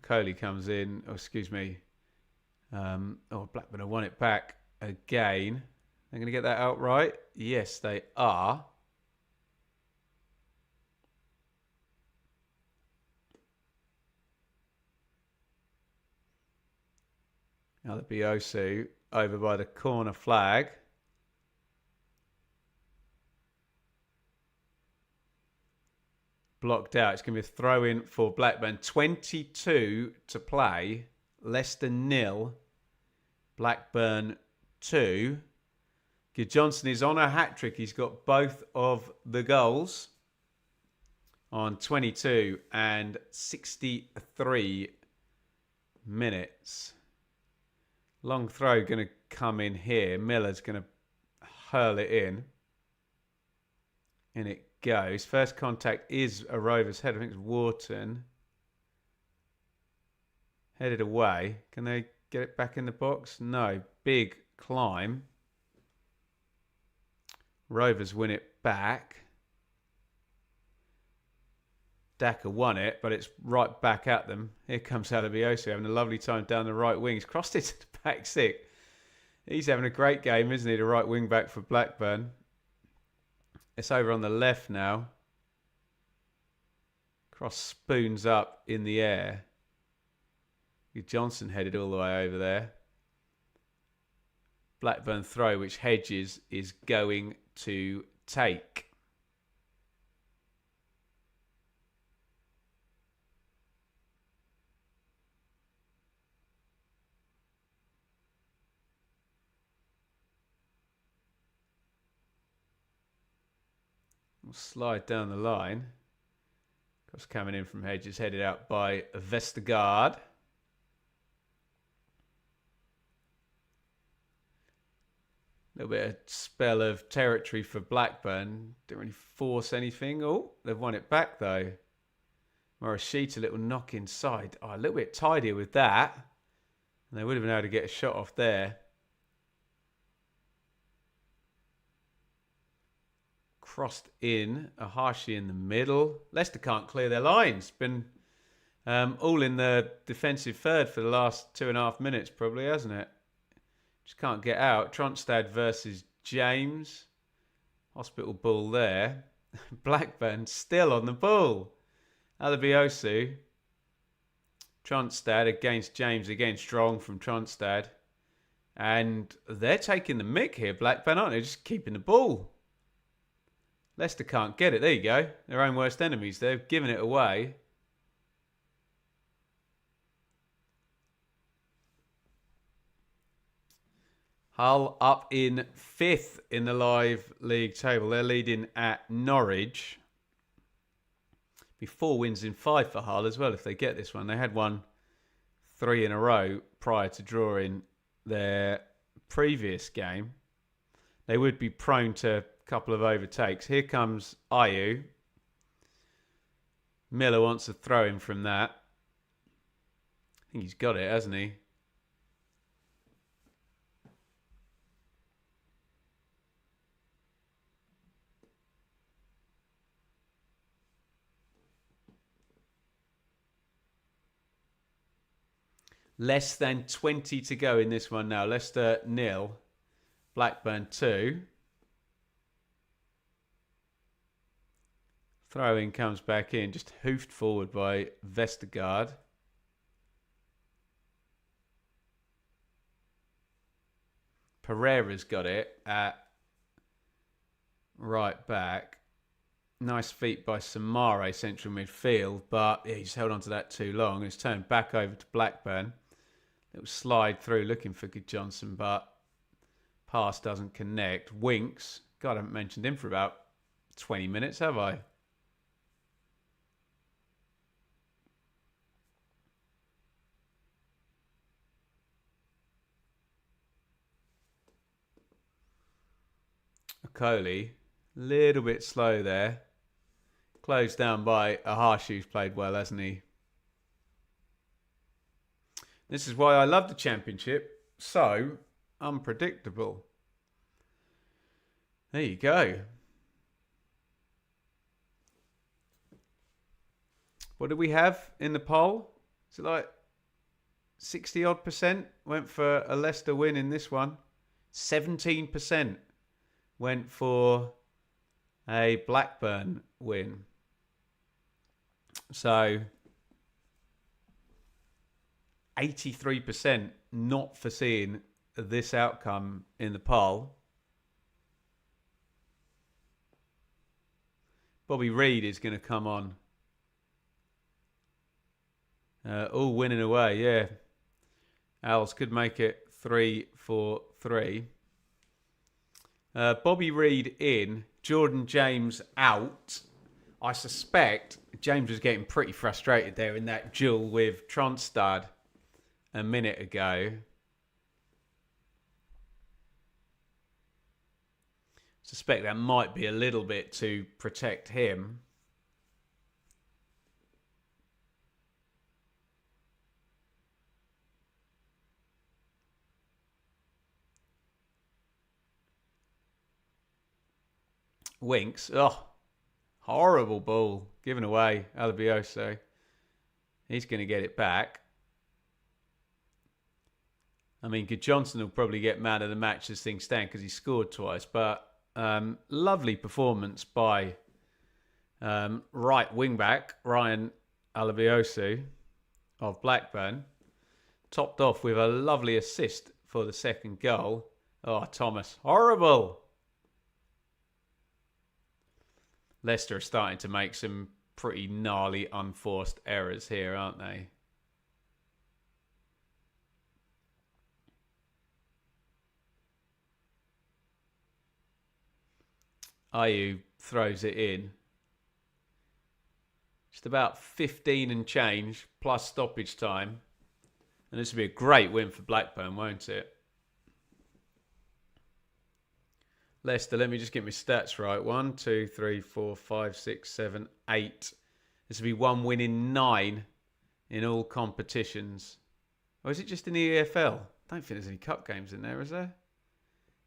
Coley comes in. Oh, excuse me. Blackburn have won it back again. They're going to get that out right. Yes, they are. Now the Biosu over by the corner flag. Blocked out. It's going to be a throw in for Blackburn. 22 to play. Leicester 0. Blackburn 2. Gudjohnsen is on a hat-trick. He's got both of the goals on 22 and 63 minutes. Long throw going to come in here. Miller's going to hurl it in. In it goes. First contact is a Rovers head. I think it's Wharton. Headed away. Can they get it back in the box? No. Big climb. Rovers win it back. Daka won it, but it's right back at them. Here comes Alabiosu having a lovely time down the right wing. He's crossed it to the back six. He's having a great game, isn't he? The right wing back for Blackburn. It's over on the left now. Cross spoons up in the air. Gudjohnsen headed all the way over there. Blackburn throw, which Hedges is going to take. We'll slide down the line. Cross coming in from Hedges, headed out by Vestergaard. A little bit of spell of territory for Blackburn. Didn't really force anything. Oh, they've won it back though. Morishita, a little knock inside. Oh, a little bit tidier with that. And they would have been able to get a shot off there. Crossed in. Ahashi in the middle. Leicester can't clear their lines. Been all in the defensive third for the last 2.5 minutes probably, hasn't it? Just can't get out. Tronstad versus James. Hospital ball there. Blackburn still on the ball. Alabiosu. Tronstad against James. Again, strong from Tronstad. And they're taking the mick here, Blackburn, aren't they? Just keeping the ball. Leicester can't get it. There you go. Their own worst enemies. They've given it away. Hull up in 5th in the live league table. They're leading at Norwich. Be 4 wins in 5 for Hull as well if they get this one. They had won 3 in a row prior to drawing their previous game. They would be prone to a couple of overtakes. Here comes Ayew. Miller wants to throw him from that. I think he's got it, hasn't he? Less than 20 to go in this one now. Leicester 0, Blackburn 2. Throw-in comes back in, just hoofed forward by Vestergaard. Pereira's got it at right back. Nice feet by Samare, central midfield, but yeah, he's held on to that too long. It's turned back over to Blackburn. Little slide through looking for Gudjohnsen, but pass doesn't connect. Winks. God, I haven't mentioned him for about 20 minutes, have I? Okoli, little bit slow there. Closed down by Ahashi, who's played well, hasn't he? This is why I love the Championship. So unpredictable. There you go. What did we have in the poll? Is it like 60 odd % went for a Leicester win in this one? 17% went for a Blackburn win. So 83% not foreseeing this outcome in the poll. Bobby Reid is going to come on. All winning away, yeah. Owls could make it 3-4-3. Bobby Reid in, Jordan James out. I suspect James was getting pretty frustrated there in that duel with Tronstad a minute ago. Suspect that might be a little bit to protect him. Winks. Oh, horrible ball given away. Alabiosu. He's going to get it back. I mean, Gudjohnsen will probably get man of the match as things stand because he scored twice. But lovely performance by Right wing back, Ryan Alabiosu of Blackburn, topped off with a lovely assist for the second goal. Oh, Thomas, horrible. Leicester are starting to make some pretty gnarly unforced errors here, aren't they? Ayew throws it in. Just about 15 and change plus stoppage time. And this will be a great win for Blackburn, won't it? Leicester, let me just get my stats right. 1, 2, 3, 4, 5, 6, 7, 8. This will be one win in 9 in all competitions. Or is it just in the EFL? I don't think there's any cup games in there, is there?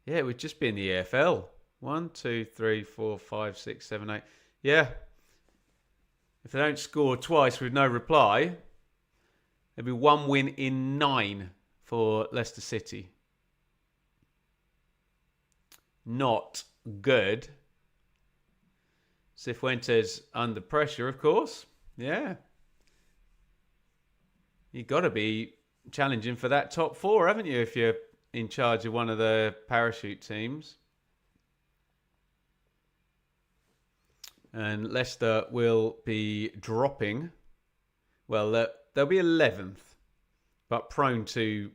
Yeah, it would just be in the EFL. 1, 2, 3, 4, 5, 6, 7, 8. Yeah. If they don't score twice with no reply, there'll be one win in 9 for Leicester City. Not good. Cifuentes under pressure, of course. Yeah. You've got to be challenging for that top 4, haven't you, if you're in charge of one of the parachute teams. And Leicester will be dropping. Well, they'll be 11th, but prone to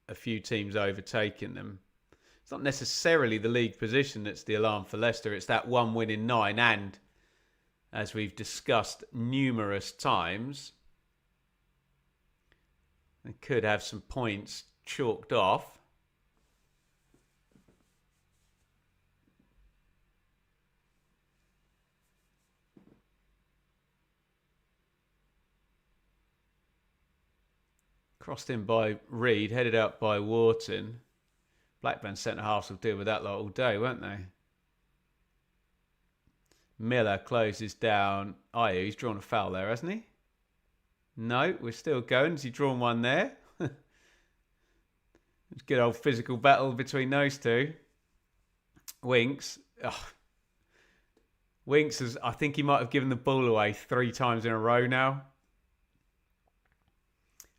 a few teams overtaking them. It's not necessarily the league position that's the alarm for Leicester. It's that one win in 9. And as we've discussed numerous times, they could have some points chalked off. Crossed in by Reed, headed out by Wharton. Blackburn centre-halves will deal with that lot all day, won't they? Miller closes down. Ayew, he's drawn a foul there, hasn't he? No, we're still going. Has he drawn one there? It's a good old physical battle between those two. Winks. Oh. Winks, I think he might have given the ball away 3 times in a row now.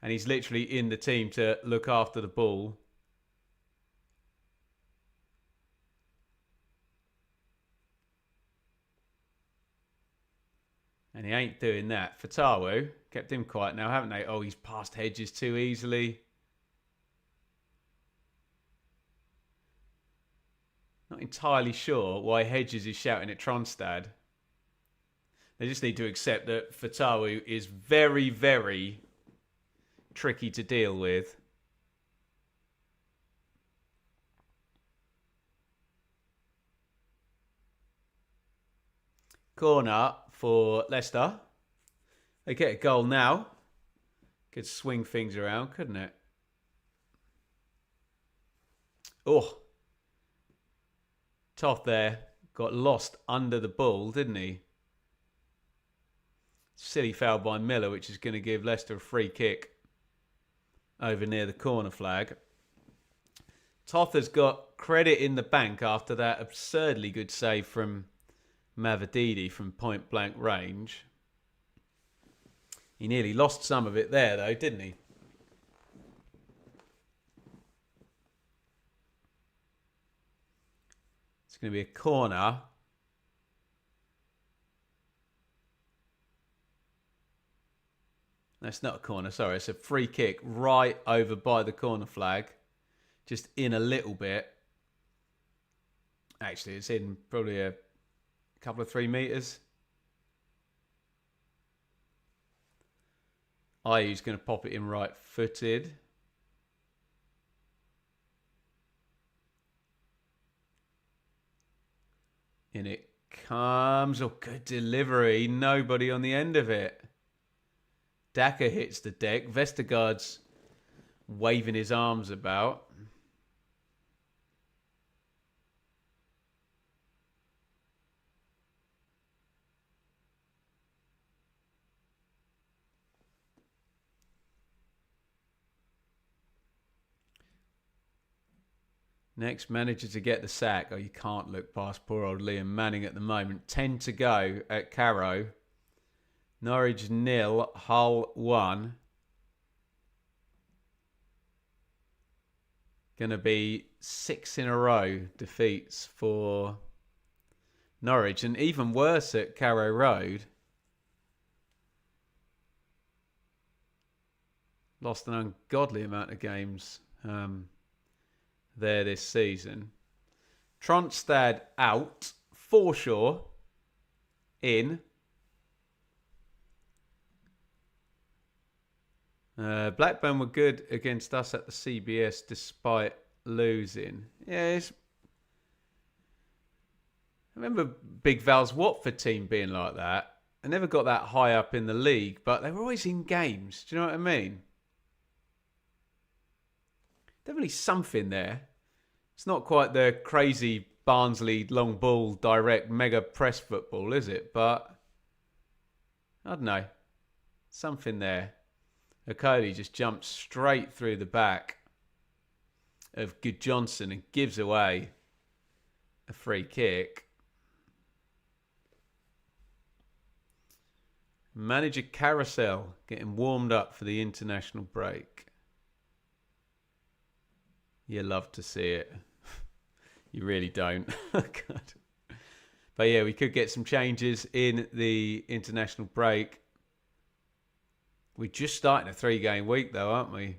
And he's literally in the team to look after the ball. And he ain't doing that. Fatawu kept him quiet now, haven't they? Oh, he's passed Hedges too easily. Not entirely sure why Hedges is shouting at Tronstad. They just need to accept that Fatawu is very, very tricky to deal with. Corner for Leicester. They get a goal now. Could swing things around, couldn't it? Oh. Toth there. Got lost under the ball, didn't he? Silly foul by Miller, which is going to give Leicester a free kick over near the corner flag. Toth has got credit in the bank after that absurdly good save from Mavididi from point blank range. He nearly lost some of it there though, didn't he? It's going to be a corner. That's not a corner, sorry. It's a free kick right over by the corner flag. Just in a little bit. Actually, it's in probably a couple of 3 metres. Ayew's going to pop it in right-footed. In it comes. Oh, good delivery. Nobody on the end of it. Daka hits the deck. Vestergaard's waving his arms about. Next manager to get the sack. Oh, you can't look past poor old Liam Manning at the moment. 10 to go at Carrow. Norwich 0, Hull 1. Going to be 6 in a row defeats for Norwich. And even worse at Carrow Road. Lost an ungodly amount of games there this season. Tronstad out. Forshaw in. Blackburn were good against us at the CBS despite losing. Yeah, I remember Big Val's Watford team being like that. I never got that high up in the league, but they were always in games. Do you know what I mean? Definitely something there. It's not quite the crazy Barnsley long ball direct mega press football, is it? But I don't know. Something there. Okoli just jumps straight through the back of Gudjohnsen and gives away a free kick. Manager Carousel getting warmed up for the international break. You love to see it. You really don't. God. But yeah, we could get some changes in the international break. We're just starting a 3-game week though, aren't we?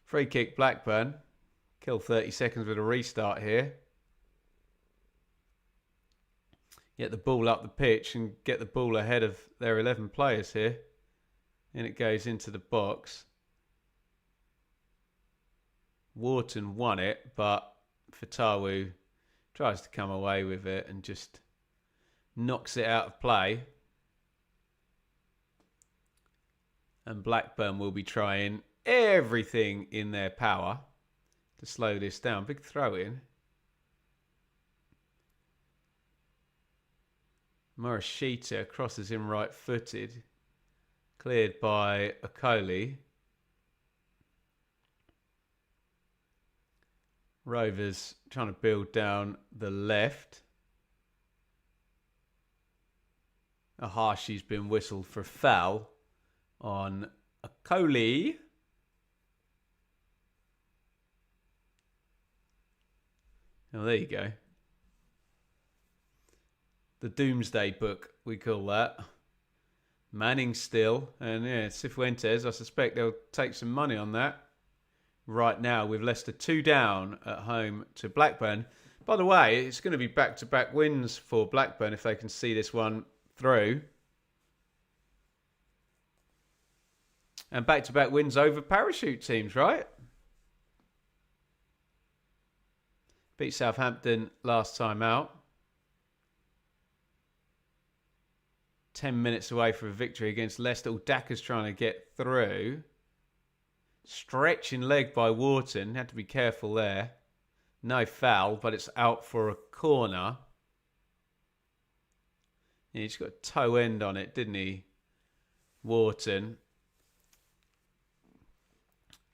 Free kick Blackburn. Kill 30 seconds with a restart here. Get the ball up the pitch and get the ball ahead of their 11 players here. And it goes into the box. Wharton won it, but Fatawu tries to come away with it and just knocks it out of play. And Blackburn will be trying everything in their power to slow this down. Big throw in. Morishita crosses in right footed. Cleared by Okoli. Rovers trying to build down the left. Ahashi's been whistled for a foul on Okoli. Oh, there you go. The Doomsday Book, we call that. Manning still. And yeah, Cifuentes, I suspect they'll take some money on that. Right now, with Leicester 2 down at home to Blackburn. By the way, it's going to be back-to-back wins for Blackburn if they can see this one through. And back-to-back wins over parachute teams, right? Beat Southampton last time out. 10 minutes away from a victory against Leicester. Daka's trying to get through. Stretching leg by Wharton. Had to be careful there. No foul, but it's out for a corner. Yeah, he just got a toe end on it, didn't he? Wharton.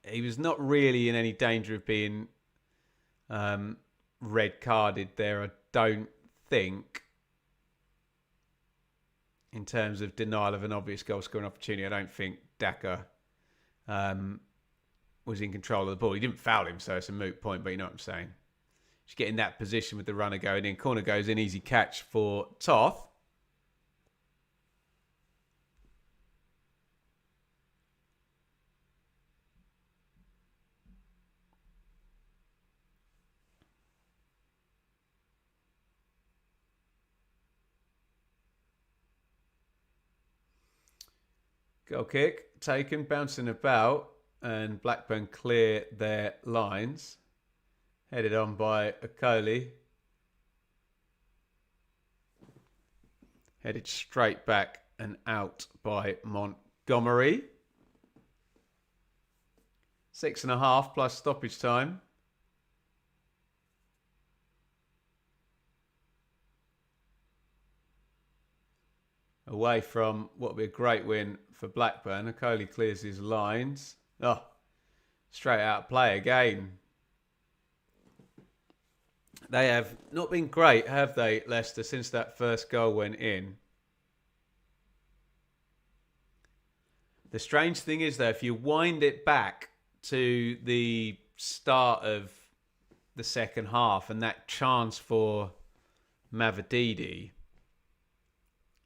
He was not really in any danger of being red carded there, I don't think. In terms of denial of an obvious goal scoring opportunity, I don't think Daka was in control of the ball. He didn't foul him, so it's a moot point, but you know what I'm saying. Just get in that position with the runner going in. Corner goes in, easy catch for Toth. Goal kick taken, bouncing about, and Blackburn clear their lines. Headed on by Okoli. Headed straight back and out by Montgomery. 6.5 plus stoppage time. Away from what would be a great win for Blackburn. Okoli clears his lines. Oh, Straight out play again. They have not been great, have they, Leicester, since that first goal went in? The strange thing is, though, if you wind it back to the start of the second half and that chance for Mavididi,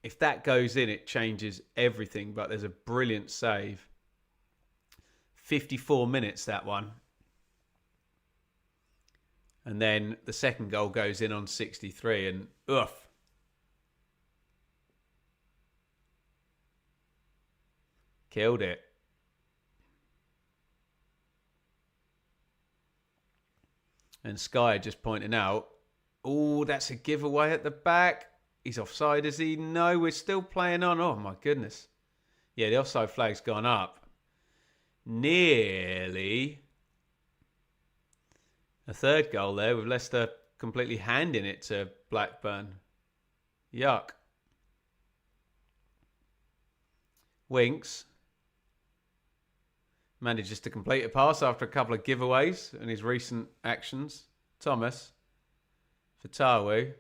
if that goes in, it changes everything. But there's a brilliant save. 54 minutes, that one. And then the second goal goes in on 63 and oof. Killed it. And Sky just pointing out, oh, that's a giveaway at the back. He's offside, is he? No, we're still playing on. Oh, my goodness. Yeah, the offside flag's gone up. Nearly a third goal there with Leicester completely handing it to Blackburn. Yuck. Winks manages to complete a pass after a couple of giveaways in his recent actions. Thomas. Fatawu.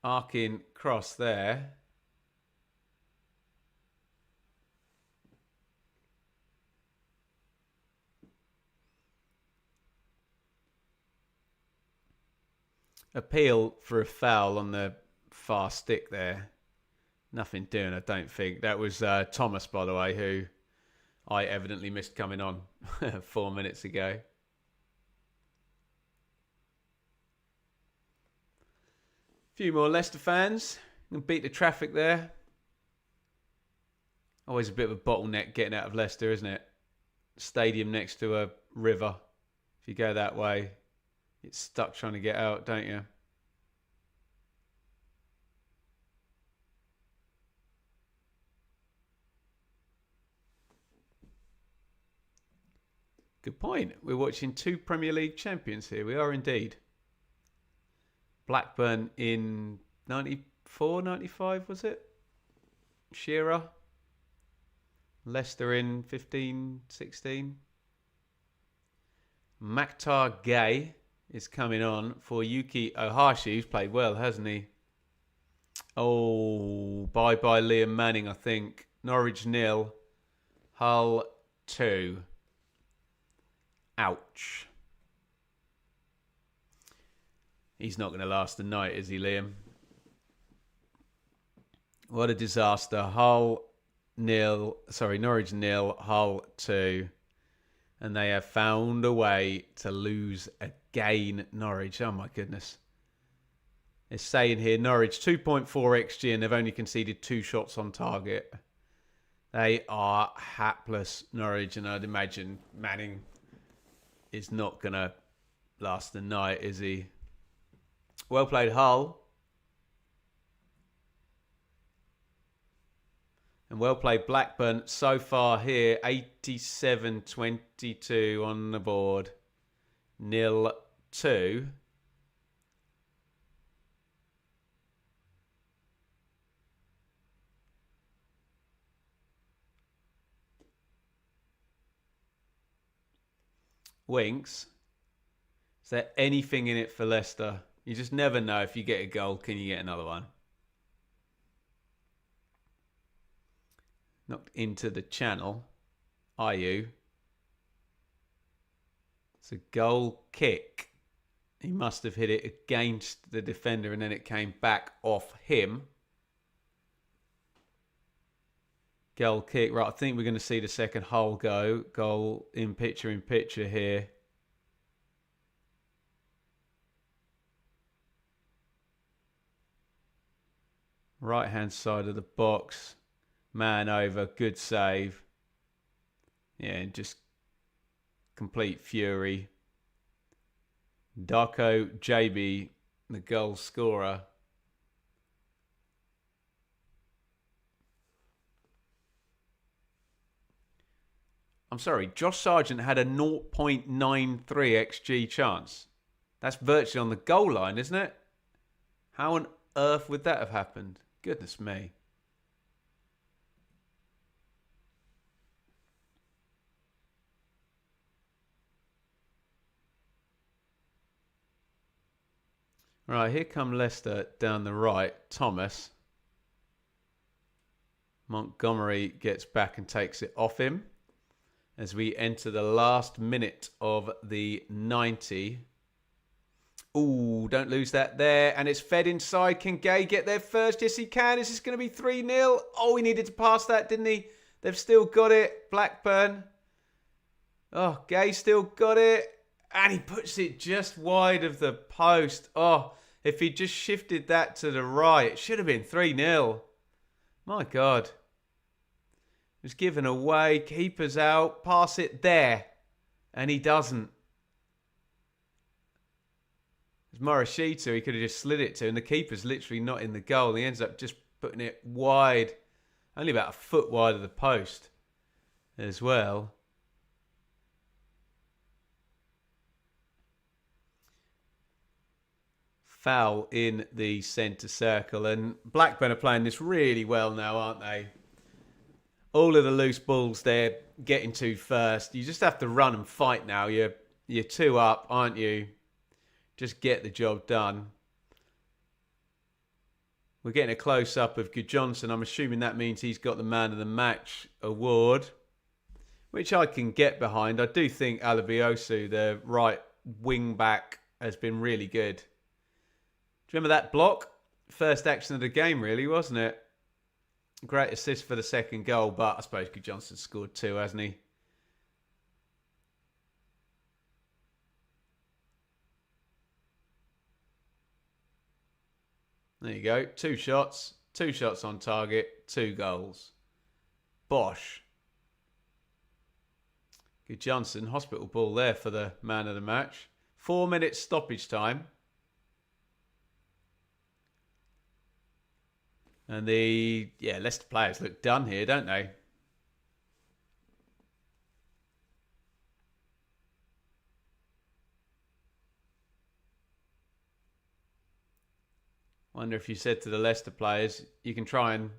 Arcing cross there. Appeal for a foul on the far stick there. Nothing doing, I don't think. That was Thomas, by the way, who I evidently missed coming on 4 minutes ago. A few more Leicester fans. Beat the traffic there. Always a bit of a bottleneck getting out of Leicester, isn't it? Stadium next to a river. If you go that way, you're stuck trying to get out, don't you? Good point. We're watching two Premier League champions here. We are indeed. Blackburn in 94, 95, was it? Shearer. Leicester in 15, 16. Maktar Gay is coming on for Yuki Ohashi, who's played well, hasn't he? Oh, bye-bye Liam Manning, I think. Norwich 0, Hull 2. Ouch. He's not going to last the night, is he, Liam? What a disaster. Norwich 0, Hull 2. And they have found a way to lose again, Norwich. Oh, my goodness. It's saying here, Norwich 2.4 XG, and they've only conceded 2 shots on target. They are hapless, Norwich, and I'd imagine Manning is not going to last the night, is he? Well played, Hull. And well played, Blackburn. So far here, 87-22 on the board. 0-2. Winks. Is there anything in it for Leicester? You just never know. If you get a goal, can you get another one? Knocked into the channel. Are you? It's a goal kick. He must have hit it against the defender and then it came back off him. Goal kick. Right, I think we're going to see the second Hull go. Goal in picture here. Right hand side of the box. Man over. Good save. Yeah, just complete fury. Darko JB, the goal scorer. I'm sorry, Josh Sargent had a 0.93 XG chance. That's virtually on the goal line, isn't it? How on earth would that have happened? Goodness me. Right, here come Leicester down the right. Thomas. Montgomery gets back and takes it off him as we enter the last minute of the 90. Ooh, don't lose that there. And it's fed inside. Can Gay get there first? Yes, he can. Is this going to be 3-0? Oh, he needed to pass that, didn't he? They've still got it. Blackburn. Oh, Gay still got it. And he puts it just wide of the post. Oh, if he just shifted that to the right, it should have been 3-0. My God. It was given away. Keeper's out. Pass it there. And he doesn't. It's Morishita. He could have just slid it to. And the keeper's literally not in the goal. He ends up just putting it wide. Only about a foot wide of the post as well. Foul in the centre circle. And Blackburn are playing this really well now, aren't they? All of the loose balls they're getting to first. You just have to run and fight now. You're 2 up, aren't you? Just get the job done. We're getting a close-up of Gudjohnsen. I'm assuming that means he's got the Man of the Match award, which I can get behind. I do think Alabiosu, the right wing-back, has been really good. Do you remember that block? First action of the game, really, wasn't it? Great assist for the second goal, but I suppose Gudjohnsen scored 2, hasn't he? There you go. 2 shots. 2 shots on target. 2 goals. Bosh. Gudjohnsen, hospital ball there for the man of the match. 4 minutes stoppage time. And the Leicester players look done here, don't they? Wonder if you said to the Leicester players, you can try and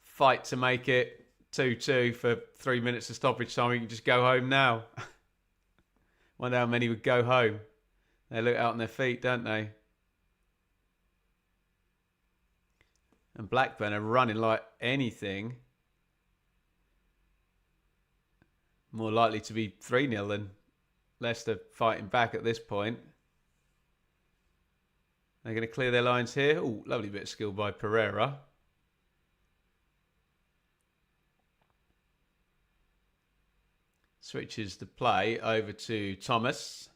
fight to make it 2-2 for 3 minutes of stoppage time. You can just go home now. Wonder how many would go home. They look out on their feet, don't they? And Blackburn are running like anything. More likely to be 3-0 than Leicester fighting back at this point. They're going to clear their lines here. Oh, lovely bit of skill by Pereira. Switches the play over to Thomas.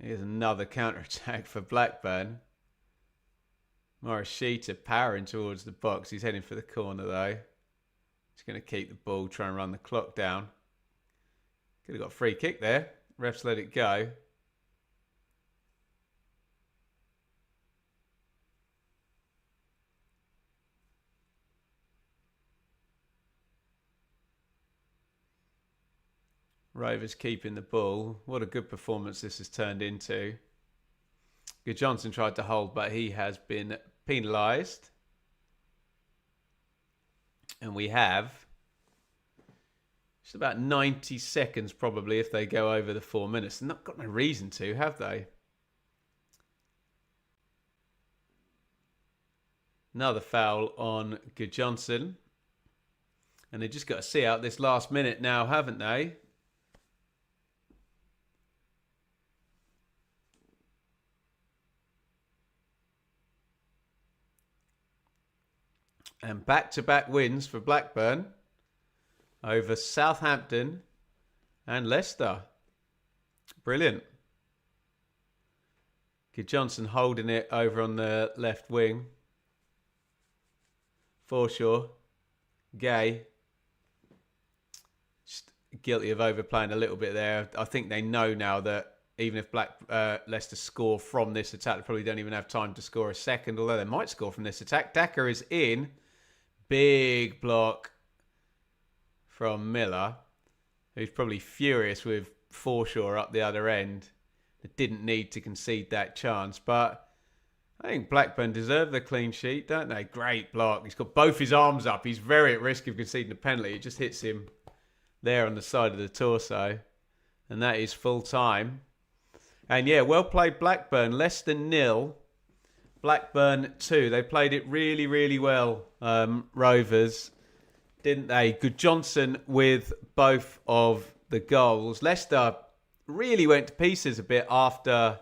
Here's another counter-attack for Blackburn. Morishita powering towards the box. He's heading for the corner, though. He's going to keep the ball, try and run the clock down. Could have got a free kick there. Refs let it go. Rovers keeping the ball. What a good performance this has turned into. Gudjohnsen tried to hold, but he has been penalised. And we have just about 90 seconds probably if they go over the 4 minutes. They've not got no reason to, have they? Another foul on Gudjohnsen. And they've just got to see out this last minute now, haven't they? And back-to-back wins for Blackburn over Southampton and Leicester. Brilliant. Gudjohnsen holding it over on the left wing. Forshaw. Gay. Just guilty of overplaying a little bit there. I think they know now that even if Leicester score from this attack, they probably don't even have time to score a second, although they might score from this attack. Daka is in. Big block from Miller, who's probably furious with Forshaw up the other end. They didn't need to concede that chance, but I think Blackburn deserve the clean sheet, don't they? Great block. He's got both his arms up. He's very at risk of conceding a penalty. It just hits him there on the side of the torso. And that is full time. And yeah, well played Blackburn. Leicester 0, Blackburn 2. They played it really, really well, Rovers, didn't they? Gudjohnsen with both of the goals. Leicester really went to pieces a bit after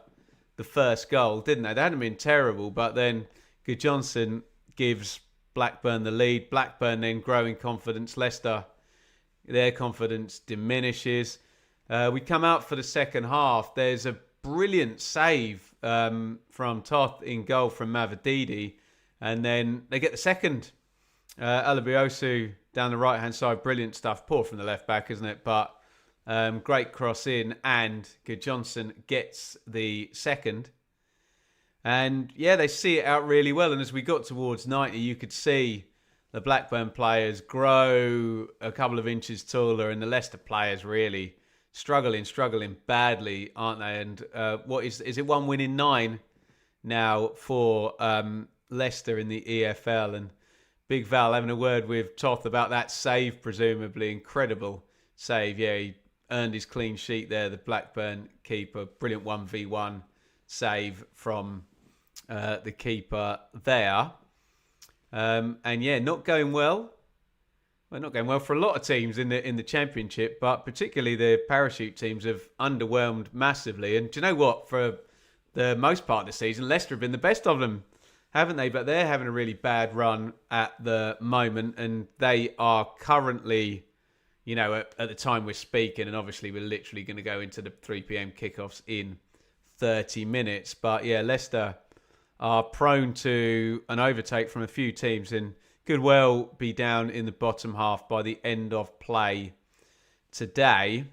the first goal, didn't they? They hadn't been terrible, but then Gudjohnsen gives Blackburn the lead. Blackburn then growing confidence. Leicester, their confidence diminishes. We come out for the second half. There's a brilliant save from Toth in goal from Mavididi. And then they get the second. Alabiosu down the right-hand side. Brilliant stuff. Poor from the left-back, isn't it? But great cross in. And Gudjohnsen gets the second. And yeah, they see it out really well. And as we got towards 90, you could see the Blackburn players grow a couple of inches taller. And the Leicester players really struggling badly, aren't they? And what is it 1 win in 9 now for Leicester in the EFL? And Big Val having a word with Toth about that save, presumably. Incredible save. Yeah, he earned his clean sheet there, the Blackburn keeper. Brilliant 1v1 save from the keeper there. And yeah, not going well. Well, not going well for a lot of teams in the Championship, but particularly the parachute teams have underwhelmed massively. And do you know what? For the most part of the season, Leicester have been the best of them, haven't they? But they're having a really bad run at the moment, and they are currently, at the time we're speaking, and obviously we're literally going to go into the 3 p.m. kickoffs in 30 minutes. But yeah, Leicester are prone to an overtake from a few teams and could well be down in the bottom half by the end of play today.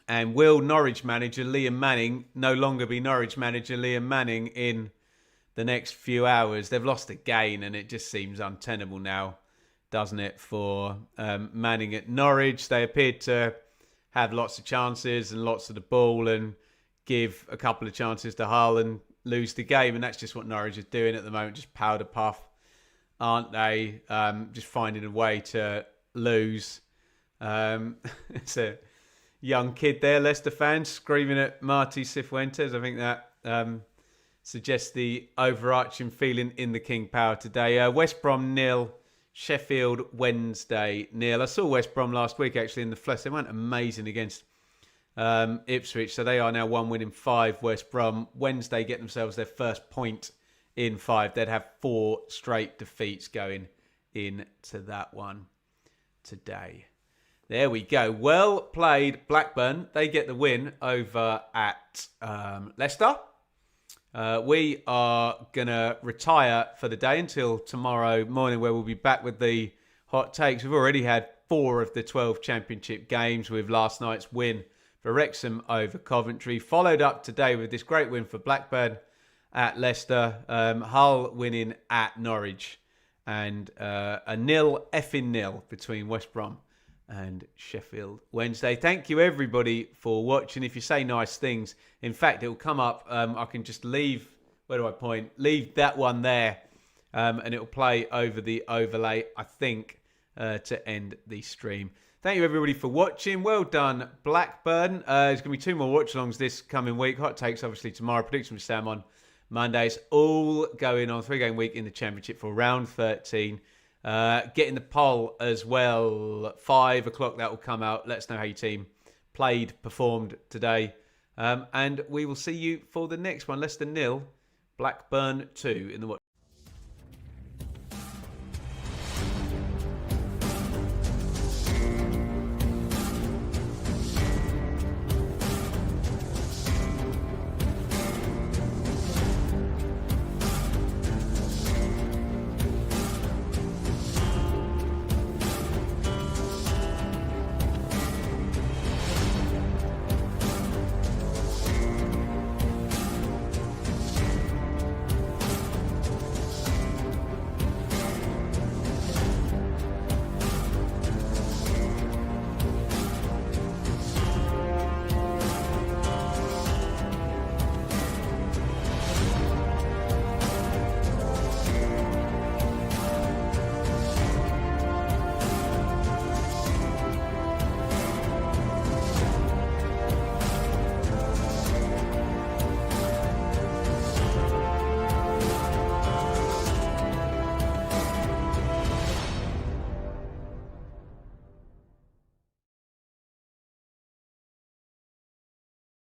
And will Norwich manager Liam Manning no longer be Norwich manager Liam Manning in the next few hours? They've lost again, and it just seems untenable now, doesn't it, for Manning at Norwich? They appeared to have lots of chances and lots of the ball and give a couple of chances to Hull and lose the game. And that's just what Norwich is doing at the moment, just powder puff, aren't they? Just finding a way to lose. It's a young kid there, Leicester fans, screaming at Marty Cifuentes. I think that suggests the overarching feeling in the King Power today. West Brom 0, Sheffield Wednesday 0. I saw West Brom last week actually in the flesh. They weren't amazing against Ipswich, so they are now 1 win in 5. West Brom Wednesday get themselves their first point in 5. They'd have 4 straight defeats going into that one today. There we go. Well played, Blackburn. They get the win over at Leicester. We are going to retire for the day until tomorrow morning, where we'll be back with the hot takes. We've already had 4 of the 12 Championship games, with last night's win for Wrexham over Coventry, followed up today with this great win for Blackburn at Leicester, Hull winning at Norwich, and a 0 between West Brom and Sheffield Wednesday. Thank you everybody for watching. If you say nice things, in fact, it will come up. I can just leave, where do I point? Leave that one there, and it will play over the overlay, I think, to end the stream. Thank you everybody for watching. Well done, Blackburn. There's going to be 2 more watch-alongs this coming week. Hot takes obviously tomorrow. Prediction with Sam on Mondays. All going on 3-game week in the Championship for round 13. Getting the poll as well. 5 o'clock that will come out. Let us know how your team performed today. And we will see you for the next one. Leicester 0, Blackburn 2 in the watch.